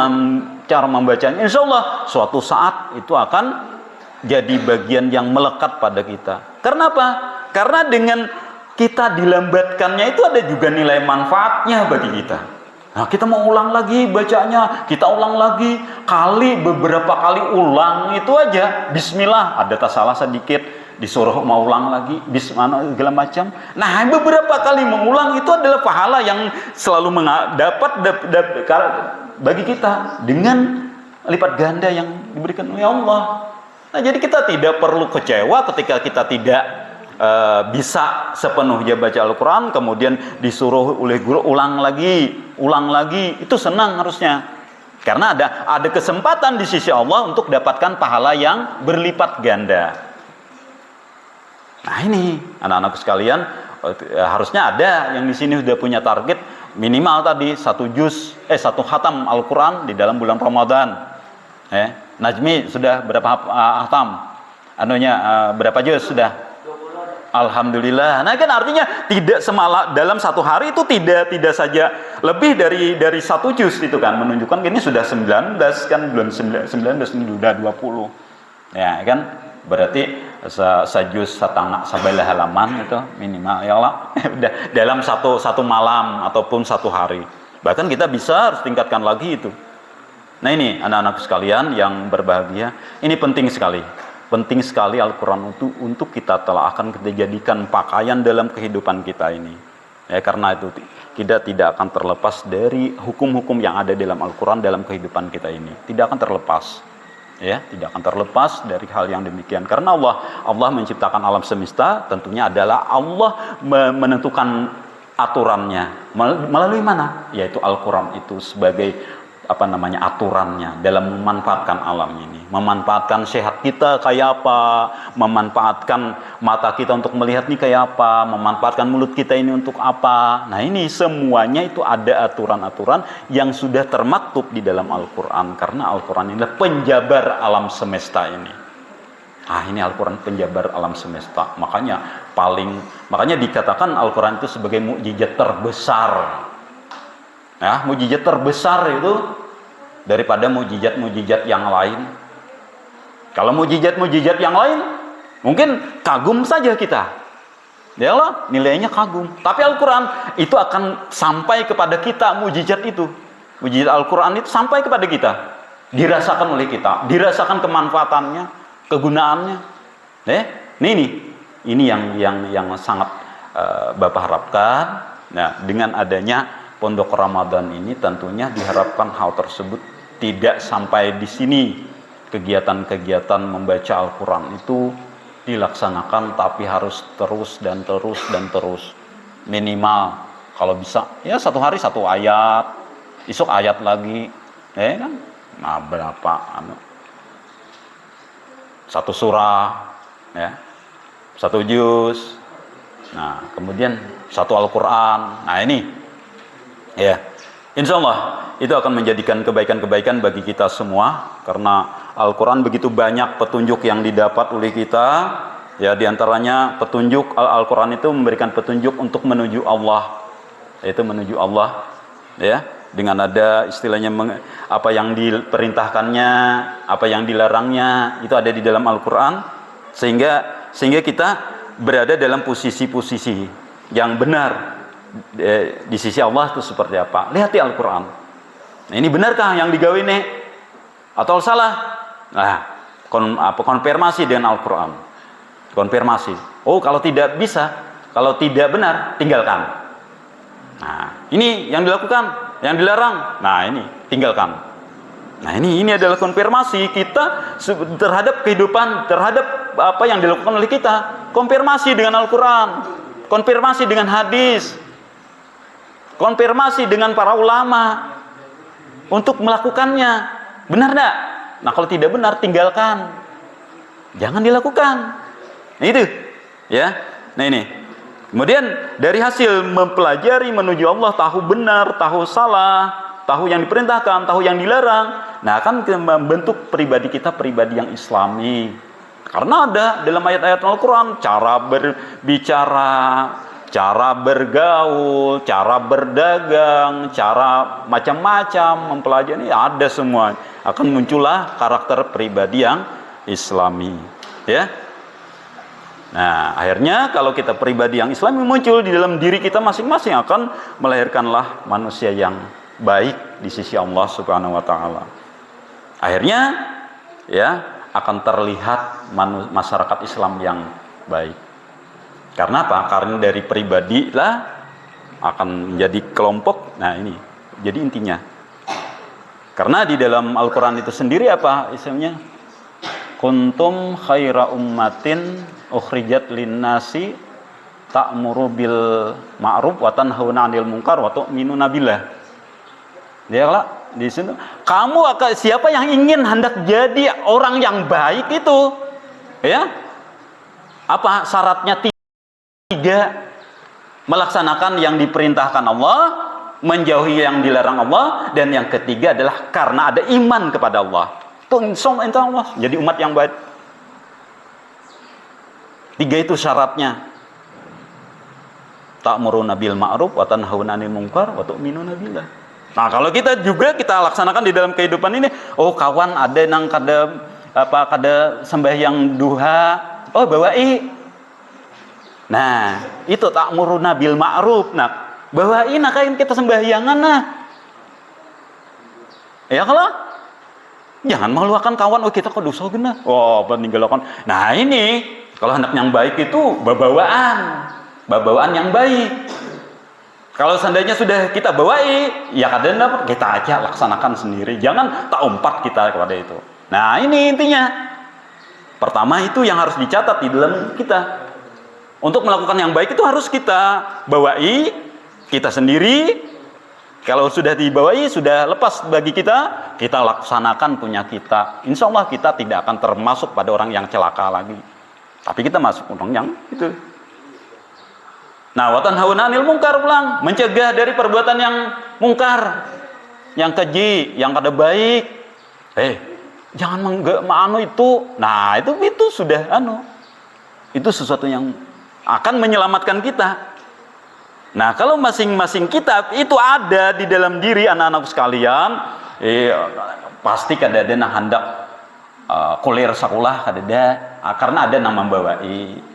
cara membacanya. Insya Allah suatu saat itu akan jadi bagian yang melekat pada kita. Karena apa? Karena dengan kita dilambatkannya itu ada juga nilai manfaatnya bagi kita. Nah, kita mau ulang lagi bacanya, kita ulang lagi, beberapa kali ulang itu aja, bismillah, ada salah sedikit, disuruh mau ulang lagi, bismillah, segala macam. Nah, beberapa kali mengulang itu adalah pahala yang selalu dapat bagi kita dengan lipat ganda yang diberikan oleh Allah. Nah, jadi kita tidak perlu kecewa ketika kita tidak bisa sepenuhnya baca Al-Quran, kemudian disuruh oleh guru ulang lagi, itu senang harusnya, karena ada kesempatan di sisi Allah untuk dapatkan pahala yang berlipat ganda. Nah, ini anak-anakku sekalian, harusnya ada yang di sini sudah punya target minimal tadi satu khatam Al-Quran di dalam bulan Ramadan. Najmi sudah berapa khatam? Berapa juz sudah? Alhamdulillah. Nah, kan artinya tidak dalam satu hari itu tidak saja lebih dari satu juz itu kan, menunjukkan ini sudah 19 kan, belum 19 ini sudah 20. Ya kan? Berarti sajuz setengah sabalah halaman itu minimal ya Allah. Udah dalam satu malam ataupun satu hari. Bahkan kita bisa harus tingkatkan lagi itu. Nah, ini anak-anak sekalian yang berbahagia, ini penting sekali. Penting sekali Al-Quran untuk kita akan kita jadikan pakaian dalam kehidupan kita ini. Ya, karena itu kita tidak akan terlepas dari hukum-hukum yang ada dalam Al-Quran dalam kehidupan kita ini. Tidak akan terlepas. Ya, tidak akan terlepas dari hal yang demikian. Karena Allah menciptakan alam semesta, tentunya adalah Allah menentukan aturannya. Melalui mana? Yaitu Al-Quran itu sebagai aturannya dalam memanfaatkan alam ini, memanfaatkan sehat kita kayak apa, memanfaatkan mata kita untuk melihat nih kayak apa, memanfaatkan mulut kita ini untuk apa. Nah, ini semuanya itu ada aturan-aturan yang sudah termaktub di dalam Al-Quran, karena Al-Quran inilah penjabar alam semesta ini. Ini Al-Quran penjabar alam semesta. Makanya dikatakan Al-Quran itu sebagai mukjizat terbesar. Ya, mukjizat terbesar itu daripada mukjizat-mukjizat yang lain. Kalau mukjizat-mukjizat yang lain mungkin kagum saja kita. Ya Allah, nilainya kagum. Tapi Al-Quran itu akan sampai kepada kita mukjizat itu. Mukjizat Al-Quran itu sampai kepada kita. Dirasakan oleh kita, dirasakan kemanfaatannya, kegunaannya. Ini yang sangat Bapak harapkan. Nah, dengan adanya Pondok Ramadan ini tentunya diharapkan hal tersebut tidak sampai di sini. Kegiatan-kegiatan membaca Al-Quran itu dilaksanakan, tapi harus terus dan terus dan terus. Minimal kalau bisa ya satu hari satu ayat, esok ayat lagi, kan? Nah berapa? Satu surah, ya, satu juz. Nah kemudian satu Al-Quran. Nah ini, ya, insya Allah itu akan menjadikan kebaikan-kebaikan bagi kita semua, karena Al-Quran begitu banyak petunjuk yang didapat oleh kita. Ya, diantaranya petunjuk Al-Quran itu memberikan petunjuk untuk menuju Allah, yaitu menuju Allah, ya, dengan ada istilahnya apa yang diperintahkannya, apa yang dilarangnya itu ada di dalam Al-Quran, sehingga kita berada dalam posisi-posisi yang benar di sisi Allah itu seperti apa. Lihat di Al-Quran. Nah, ini benarkah yang digawe ini atau salah? Nah, konfirmasi dengan Al-Quran. Konfirmasi. Oh, kalau tidak bisa, kalau tidak benar, tinggalkan. Nah, ini yang dilakukan, yang dilarang. Nah, ini tinggalkan. Nah, ini adalah konfirmasi kita terhadap kehidupan, terhadap apa yang dilakukan oleh kita. Konfirmasi dengan Al-Quran, konfirmasi dengan hadis, konfirmasi dengan para ulama untuk melakukannya. Benar enggak? Nah, kalau tidak benar, tinggalkan. Jangan dilakukan. Nah, itu, ya. Nah, ini. Kemudian dari hasil mempelajari menuju Allah, tahu benar, tahu salah, tahu yang diperintahkan, tahu yang dilarang. Nah, akan membentuk pribadi kita pribadi yang Islami. Karena ada dalam ayat-ayat Al-Quran cara berbicara, cara bergaul, cara berdagang, cara macam-macam mempelajari, ada semua. Akan muncullah karakter pribadi yang Islami, ya. Nah, akhirnya kalau kita pribadi yang Islami muncul di dalam diri kita masing-masing, akan melahirkanlah manusia yang baik di sisi Allah Subhanahu wa taala. Akhirnya, ya, akan terlihat masyarakat Islam yang baik. Karena apa? Karena dari pribadi lah akan menjadi kelompok. Nah, ini jadi intinya. Karena di dalam Al-Quran itu sendiri apa istilahnya? Kuntum khaira ummatin ukhrijat linnasi ta'muru bil ma'ruf wa tanhauna 'anil munkar wa tu'minuna billah. Ya lah, di sini kamu akan, siapa yang ingin hendak jadi orang yang baik itu, ya? Apa syaratnya? Tiga, melaksanakan yang diperintahkan Allah, menjauhi yang dilarang Allah, dan yang ketiga adalah karena ada iman kepada Allah. Itu insya Allah jadi umat yang baik. Tiga itu syaratnya. Ta'muruna bil ma'ruf wa tanhauna 'anil munkar wa tu'minuna billah. Nah, kalau kita juga kita laksanakan di dalam kehidupan ini, oh kawan ada nang kada sembahyang duha, oh bawai. Nah, itu ta'muruna bil ma'ruf. Nah, bawain kain kita sembahyangan nah. Ya kalau jangan meluahkan kawan, oh kita kok dosa gena. Oh, peninggalkan. Nah, ini kalau hendak yang baik itu babawaan yang baik. Kalau seandainya sudah kita bawai, ya kadang dapat kita aja laksanakan sendiri. Jangan tak umpat kita kepada itu. Nah, ini intinya. Pertama itu yang harus dicatat di dalam kita. Untuk melakukan yang baik itu harus kita bawai, kita sendiri. Kalau sudah dibawai, sudah lepas bagi kita, kita laksanakan punya kita. Insya Allah kita tidak akan termasuk pada orang yang celaka lagi. Tapi kita masuk orang yang itu. Nah, wa tanhauna 'anil munkar pulang, mencegah dari perbuatan yang mungkar, yang keji, yang kada baik. Jangan menganu itu. Nah, itu sudah itu sesuatu yang akan menyelamatkan kita. Nah, kalau masing-masing kita itu ada di dalam diri anak-anak sekalian, pasti kada ada nang hendak kuliah sekolah kada ada, karena ada nang membawai.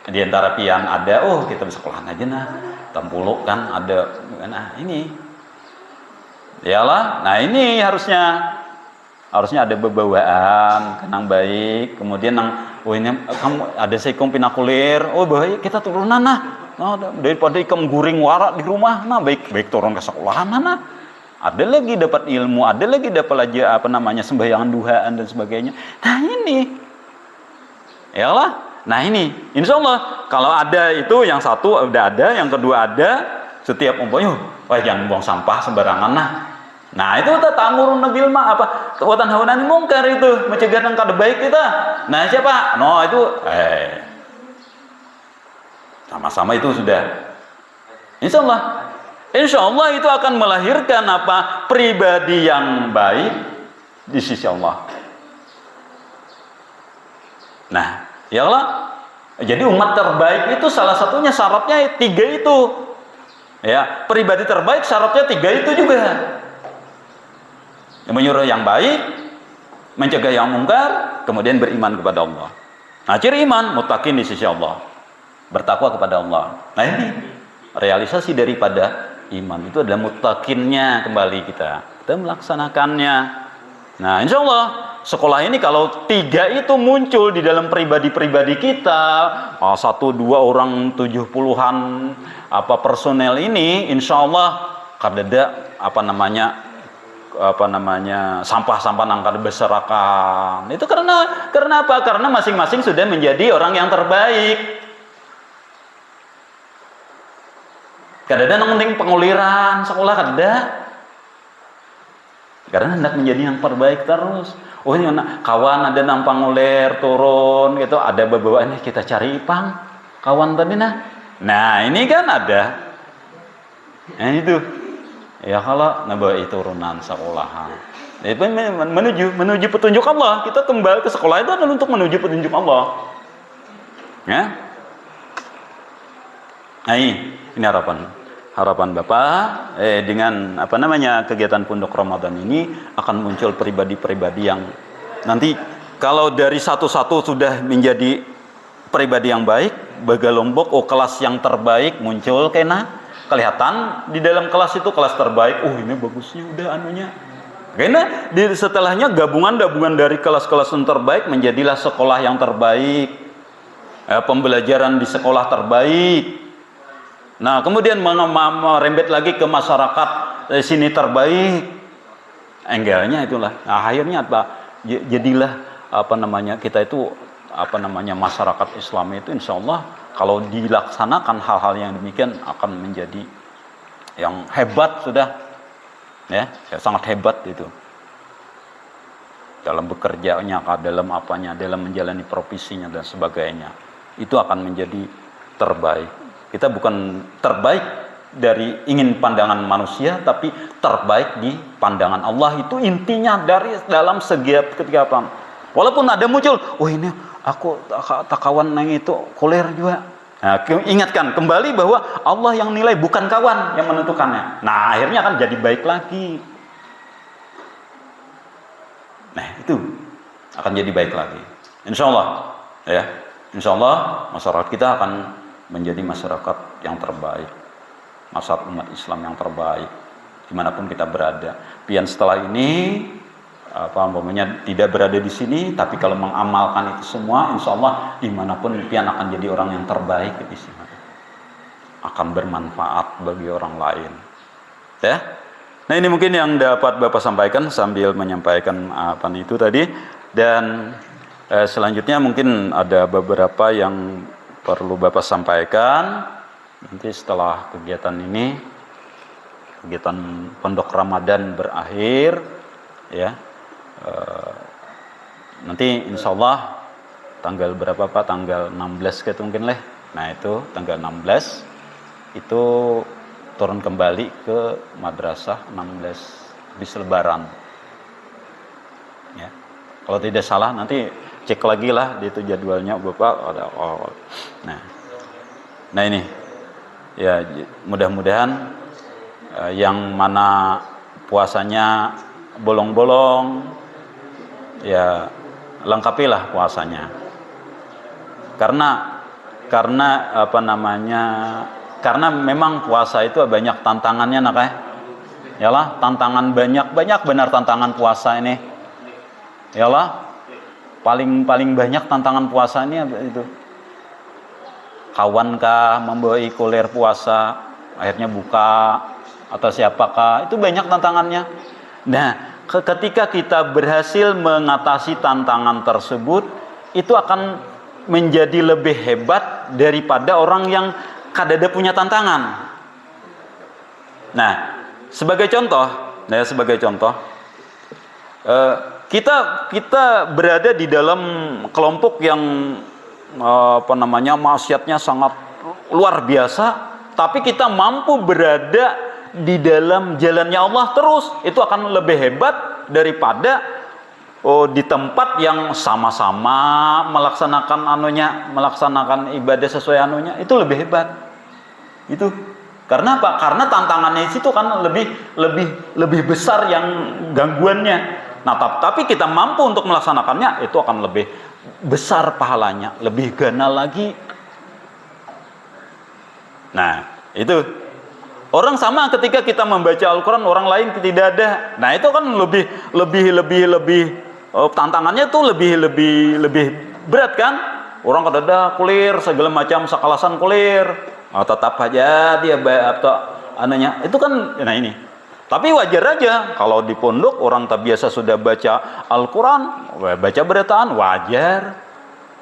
Di antara pian ada, oh kita bisa sekolah aja nah, tempuluk kan ada, nah ini, iyalah, nah ini harusnya ada bebawaan, kenang baik, kemudian nang, oh ini kamu ada seikung pinakulir, oh bahaya kita turunan nah, Nah, daripada ikam guring warak di rumah, nah baik turun ke sekolahan mana? Ada lagi dapat ilmu, ada lagi dapat lagi sembahyangan duhaan dan sebagainya. Nah ini, ya Allah. Nah ini, insya Allah kalau ada itu yang satu udah ada, yang kedua ada, setiap umpamanya, wah jangan buang sampah sembarangan Nah itu ta'murun bil ma'ruf wa tanhauna 'anil munkar itu, mencegah yang kada baik kita. Nah siapa? No itu sama-sama itu sudah. Insya Allah itu akan melahirkan pribadi yang baik di sisi Allah. Nah, ya Allah. Jadi umat terbaik itu salah satunya syaratnya 3 itu. Ya, pribadi terbaik syaratnya 3 itu juga. Menyuruh yang baik, mencegah yang mungkar, kemudian beriman kepada Allah. Nah, ciri iman muttaqin di sisi Allah. Bertakwa kepada Allah. Nah, ini realisasi daripada iman itu adalah muttaqinnya kembali kita melaksanakannya. Nah, insya Allah sekolah ini kalau 3 itu muncul di dalam pribadi-pribadi kita, 1, 2 orang 70-an personel ini, insya Allah kadada sampah-sampah nangkar berserakan. Itu karena apa? Karena masing-masing sudah menjadi orang yang terbaik. Kadada nongting penguliran sekolah kadada. Karena hendak menjadi yang terbaik terus. Oh ini kawan ada nampang ngulir turun gitu, ada bawaan kita cari ipang kawan tadi Nah ini kan ada. Nah itu. Ya kalau nabawa turunan sekolahan. Itu menuju petunjuk Allah. Kita kembali ke sekolah itu adalah untuk menuju petunjuk Allah. Ya. Nah ini harapan Bapak dengan kegiatan Pondok Ramadan ini akan muncul pribadi-pribadi yang nanti kalau dari satu-satu sudah menjadi pribadi yang baik, Bagalombok kelas yang terbaik muncul kelihatan di dalam kelas itu kelas terbaik. Ini bagusnya udah anunya. Karena setelahnya gabungan dari kelas-kelas yang terbaik menjadilah sekolah yang terbaik. Pembelajaran di sekolah terbaik. Nah, kemudian merembet lagi ke masyarakat sini terbaik. Enggelnya itulah. Nah, akhirnya jadilah kita itu masyarakat Islam itu insya Allah kalau dilaksanakan hal-hal yang demikian akan menjadi yang hebat sudah. Ya, sangat hebat itu. Dalam bekerjanya, dalam dalam menjalani profesinya dan sebagainya. Itu akan menjadi terbaik. Kita bukan terbaik dari ingin pandangan manusia, tapi terbaik di pandangan Allah. Itu intinya dari dalam segi ketika walaupun ada muncul, ini aku tak kawan nang itu kuliah juga. Nah, ingatkan kembali bahwa Allah yang nilai, bukan kawan yang menentukannya. Nah, akhirnya akan jadi baik lagi. Nah, itu akan jadi baik lagi. Insya Allah, ya. Insya Allah masyarakat kita akan menjadi masyarakat yang terbaik, masyarakat umat Islam yang terbaik dimanapun kita berada. Pian setelah ini tidak berada di sini, tapi kalau mengamalkan itu semua, insya Allah dimanapun pian akan jadi orang yang terbaik di sini, akan bermanfaat bagi orang lain. Ya, nah ini mungkin yang dapat Bapak sampaikan sambil menyampaikan itu tadi. Dan selanjutnya mungkin ada beberapa yang perlu Bapak sampaikan nanti setelah kegiatan ini, kegiatan Pondok Ramadan berakhir, ya. Nanti insya Allah tanggal berapa Pak? Tanggal 16 gitu mungkin lah. Nah itu tanggal 16 itu turun kembali ke madrasah 16 habis lebaran. Ya. Kalau tidak salah nanti cek lagi lah di itu jadwalnya Bapak ada. Nah ini ya mudah-mudahan yang mana puasanya bolong-bolong ya lengkapilah puasanya. Karena karena memang puasa itu banyak tantangannya Yalah, tantangan banyak benar tantangan puasa ini. Yalah, paling banyak tantangan puasa ini itu. kawan kah memberi kuliah puasa, akhirnya buka, atau siapakah, itu banyak tantangannya. Nah, ketika kita berhasil mengatasi tantangan tersebut, itu akan menjadi lebih hebat daripada orang yang kadada punya tantangan. Nah, sebagai contoh, kita berada di dalam kelompok yang maksiatnya sangat luar biasa, tapi kita mampu berada di dalam jalannya Allah terus, itu akan lebih hebat daripada di tempat yang sama-sama melaksanakan ibadah sesuai anunya, itu lebih hebat. Itu karena apa? Karena tantangannya di situ kan lebih besar yang gangguannya. Nah, tapi kita mampu untuk melaksanakannya, itu akan lebih besar pahalanya, lebih ganal lagi. Nah, itu orang sama ketika kita membaca Al-Quran, orang lain tidak ada. Nah, itu kan lebih tantangannya tuh lebih berat kan? Orang kadada kulir segala macam sakalasan kulir, tetap aja dia itu kan. Nah, ini. Tapi wajar aja kalau di pondok orang tak biasa sudah baca Al-Quran, baca beritaan, wajar.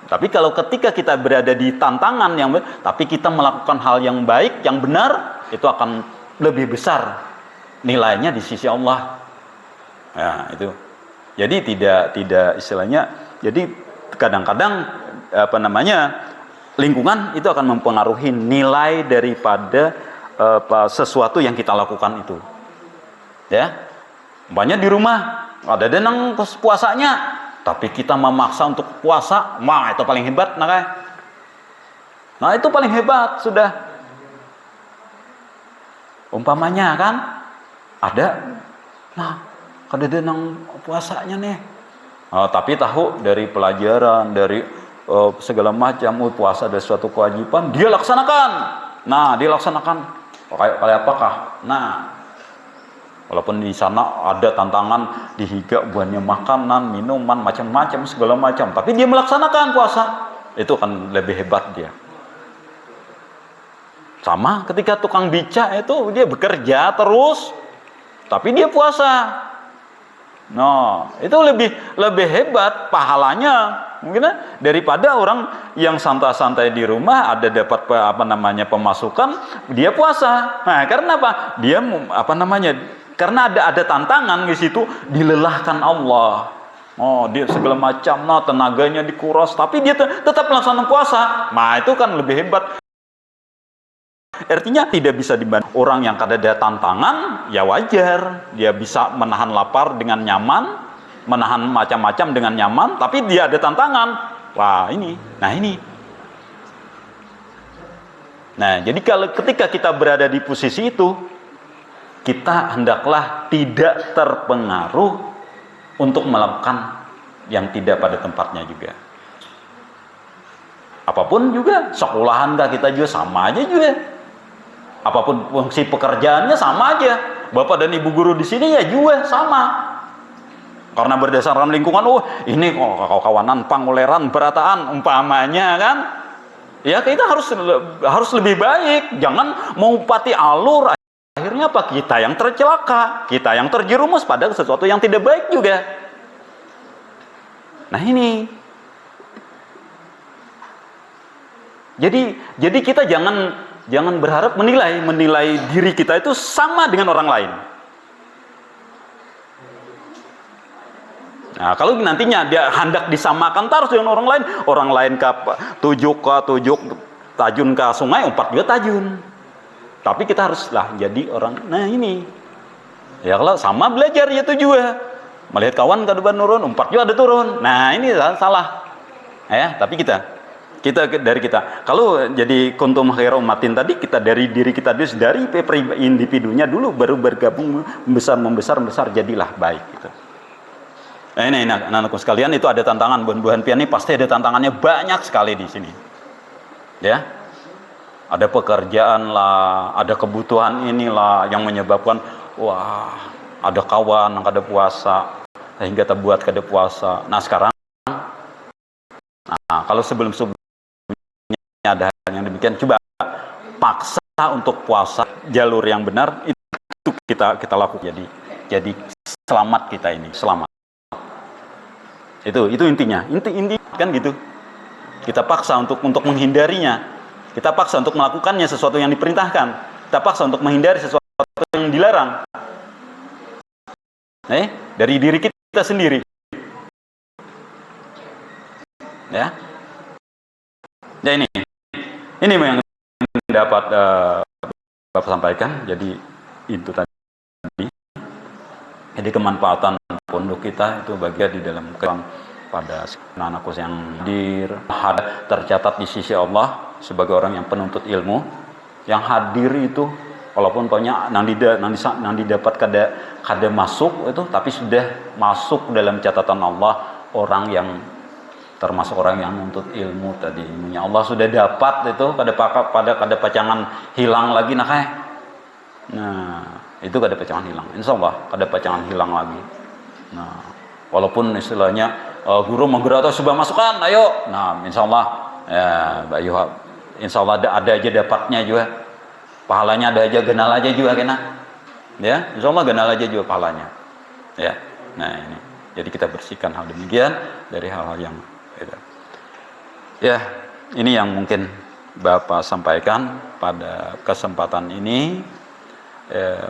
Tapi kalau ketika kita berada di tantangan tapi kita melakukan hal yang baik, yang benar, itu akan lebih besar nilainya di sisi Allah. Ya, itu. Jadi tidak istilahnya. Jadi kadang-kadang lingkungan itu akan mempengaruhi nilai daripada sesuatu yang kita lakukan itu. Ya, banyak di rumah ada denang puasanya, tapi kita memaksa untuk puasa, itu paling hebat, nah itu paling hebat sudah. Umpamanya kan ada, ada denang puasanya nih, tapi tahu dari pelajaran, dari segala macam, puasa ada suatu kewajiban, dia laksanakan. Kayak apakah? Walaupun di sana ada tantangan, dihigak buahnya makanan, minuman, macam-macam, segala macam, tapi dia melaksanakan puasa, itu akan lebih hebat dia. Sama ketika tukang beca itu, dia bekerja terus, tapi dia puasa. Itu lebih hebat pahalanya mungkin daripada orang yang santai-santai di rumah, ada dapat pemasukan, dia puasa. Nah, karena apa? Dia karena ada tantangan di situ, dilelahkan Allah. Dia segala macam, tenaganya dikuras, tapi dia tetap melaksanakan puasa. Nah, itu kan lebih hebat. Artinya tidak bisa dibanding orang yang ada tantangan, ya wajar. Dia bisa menahan lapar dengan nyaman, menahan macam-macam dengan nyaman, tapi dia ada tantangan. Nah, jadi ketika kita berada di posisi itu, kita hendaklah tidak terpengaruh untuk melakukan yang tidak pada tempatnya juga. Apapun juga, sekolahan kita juga sama aja juga. Apapun fungsi pekerjaannya sama aja. Bapak dan ibu guru di sini ya juga sama. Karena berdasarkan lingkungan, ini kawanan panguleran berataan umpamanya kan. Ya, kita harus lebih baik. Jangan mau pati alur. Akhirnya apa? Kita yang tercelaka, kita yang terjerumus pada sesuatu yang tidak baik juga. Nah, ini. Jadi kita jangan berharap menilai diri kita itu sama dengan orang lain. Nah, kalau nantinya dia hendak disamakan terus dengan orang lain tujuk tajun ke sungai, umpat juga tajun. Tapi kita haruslah jadi orang. Nah, ini. Ya, kalau sama belajar ya itu juga. Melihat kawan ke depan turun, umpat juga ada turun. Nah, ini salah. Ya, tapi dari kita. Kalau jadi kuntum khairu ummatin tadi, kita dari diri kita dulu, dari individunya dulu, baru bergabung membesar jadilah baik gitu. Nah, ini anak-anakku sekalian, itu ada tantangan. Buah-buahan pian ini pasti ada tantangannya banyak sekali di sini. Ya. Ada pekerjaan lah, ada kebutuhan inilah yang menyebabkan ada kawan yang kada puasa sehingga terbuat kada puasa. Nah, sekarang kalau sebelum ada hal yang demikian, demikian, coba paksa untuk puasa jalur yang benar, itu kita lakukan. Jadi selamat kita ini, selamat. Itu intinya. Inti kan gitu. Kita paksa untuk menghindarinya. Kita paksa untuk melakukannya sesuatu yang diperintahkan. Kita paksa untuk menghindari sesuatu yang dilarang. Dari diri kita sendiri. Ya. Ya ini yang dapat Bapak sampaikan. Jadi itu tadi. Jadi kemanfaatan pondok kita itu bagian di dalam pada anak-anakku yang tercatat di sisi Allah sebagai orang yang penuntut ilmu, yang hadir itu walaupun banyak nanti dapat kada masuk itu, tapi sudah masuk dalam catatan Allah, orang yang termasuk orang yang menuntut ilmu tadi, ilmunya Allah sudah dapat itu, kada pacangan hilang lagi itu kada pacangan hilang, insyaallah kada pacangan hilang lagi. Walaupun istilahnya guru mengguru atau coba masukkan, ayo, insyaallah insyaallah ada aja dapatnya juga, pahalanya ada aja, genal aja juga kena, ya, insyaallah genal aja juga pahalanya, ya. Ini jadi kita bersihkan hal demikian dari hal-hal yang beda. Ya, ini yang mungkin Bapak sampaikan pada kesempatan ini.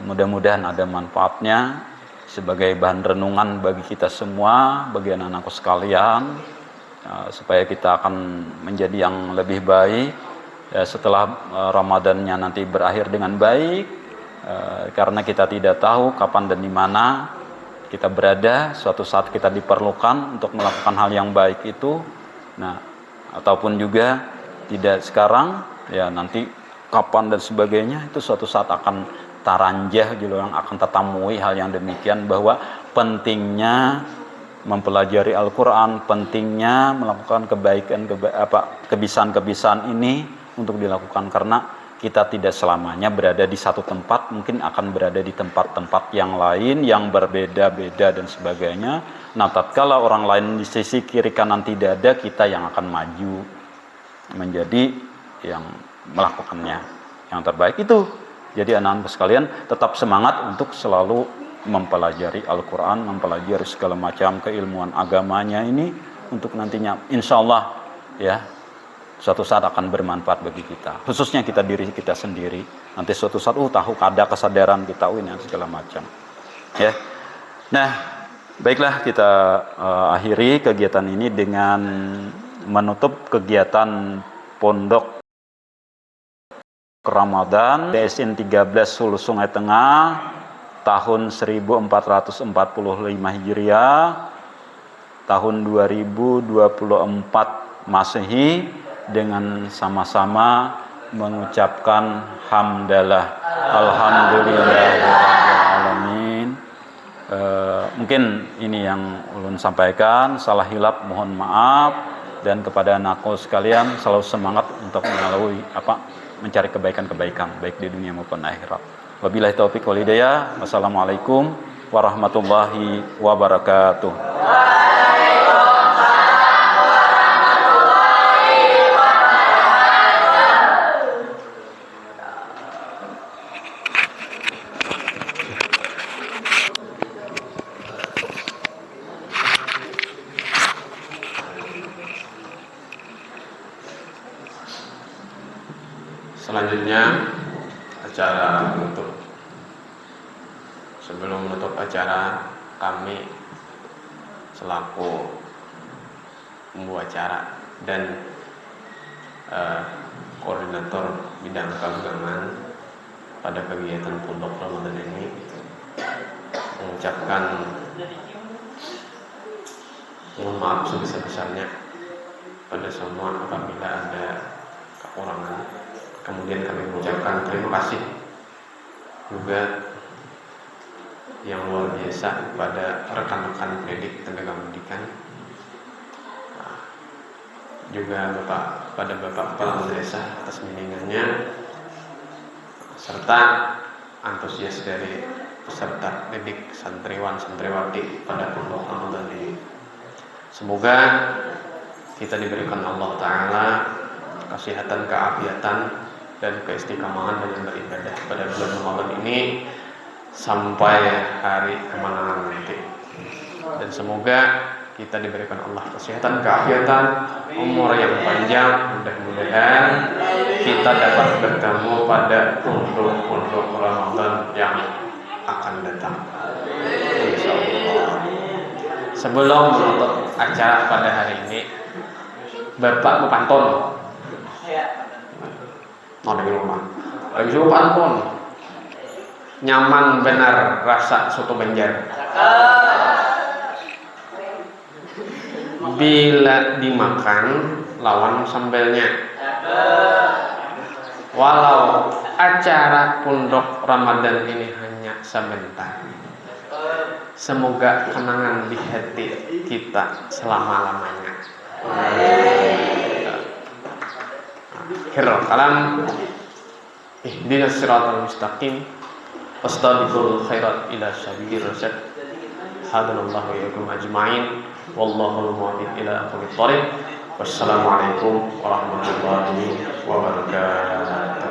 Mudah-mudahan ada manfaatnya sebagai bahan renungan bagi kita semua, bagi anak-anakku sekalian, supaya kita akan menjadi yang lebih baik setelah Ramadannya nanti berakhir dengan baik, karena kita tidak tahu kapan dan di mana kita berada. Suatu saat kita diperlukan untuk melakukan hal yang baik itu, ataupun juga tidak sekarang, ya nanti kapan dan sebagainya, itu suatu saat akan taranjah gitu, yang akan tetamui hal yang demikian, bahwa pentingnya mempelajari Al-Quran, pentingnya melakukan kebiasaan-kebiasaan ini untuk dilakukan, karena kita tidak selamanya berada di satu tempat, mungkin akan berada di tempat-tempat yang lain yang berbeda-beda dan sebagainya. Tatkala orang lain di sisi kiri kanan tidak ada, kita yang akan maju menjadi yang melakukannya yang terbaik itu. Jadi anak-anak sekalian tetap semangat untuk selalu mempelajari Al-Quran, mempelajari segala macam keilmuan agamanya ini, untuk nantinya insya Allah ya suatu saat akan bermanfaat bagi kita, khususnya kita diri kita sendiri. Nanti suatu saat tahu ada kesadaran kita ini segala macam ya. Nah, baiklah, kita akhiri kegiatan ini dengan menutup kegiatan pondok Ramadan DSN 13 Hulu Sungai Tengah tahun 1445 Hijriah, tahun 2024 Masehi, dengan sama-sama mengucapkan hamdalah alhamdulillahirrahmanirrahim. Mungkin ini yang ulun sampaikan, salah hilap mohon maaf, dan kepada anakku sekalian selalu semangat untuk mencari kebaikan-kebaikan baik di dunia maupun akhirat. Wabillahi taufiq wal hidayah. Wassalamualaikum warahmatullahi wabarakatuh. Selanjutnya acara penutup. Sebelum menutup acara, kami selaku pembawa acara dan koordinator bidang keagamaan pada kegiatan pondok Ramadan ini mengucapkan mohon maaf sebesar-besarnya pada semua apabila ada kekurangan. Kemudian kami mengucapkan terima kasih juga yang luar biasa kepada rekan-rekan pendidik tenaga pendidikan, juga pada Bapak Kepala Madrasah atas bimbingannya, serta antusias dari peserta didik santriwan santriwati pada pondok Ramadan ini. Semoga kita diberikan Allah Ta'ala kesehatan, keafiatan, dan keistiqomahan dalam beribadah pada bulan Ramadan ini sampai hari kemenangan nanti. Dan semoga kita diberikan Allah kesehatan, keafiatan, umur yang panjang. Mudah-mudahan kita dapat bertemu pada pondok-pondok Ramadan yang akan datang, insyaallah. Sebelum menutup acara pada hari ini, Bapak Pantun mau di rumah lagi suruh pantun, nyaman benar rasa soto Banjar bila dimakan lawan sambelnya. Walau acara pondok Ramadan ini hanya sebentar, semoga kenangan di hati kita selama-lamanya. Akhirul kalam, ihdinas siratal mustaqim, wastabiqul khairat ila sabilir rasyad. Hadanallahu wa iyyakum ajma'in. Wallahul muwaffiq ila aqwamit thoriq. Wassalamualaikum warahmatullahi wabarakatuh.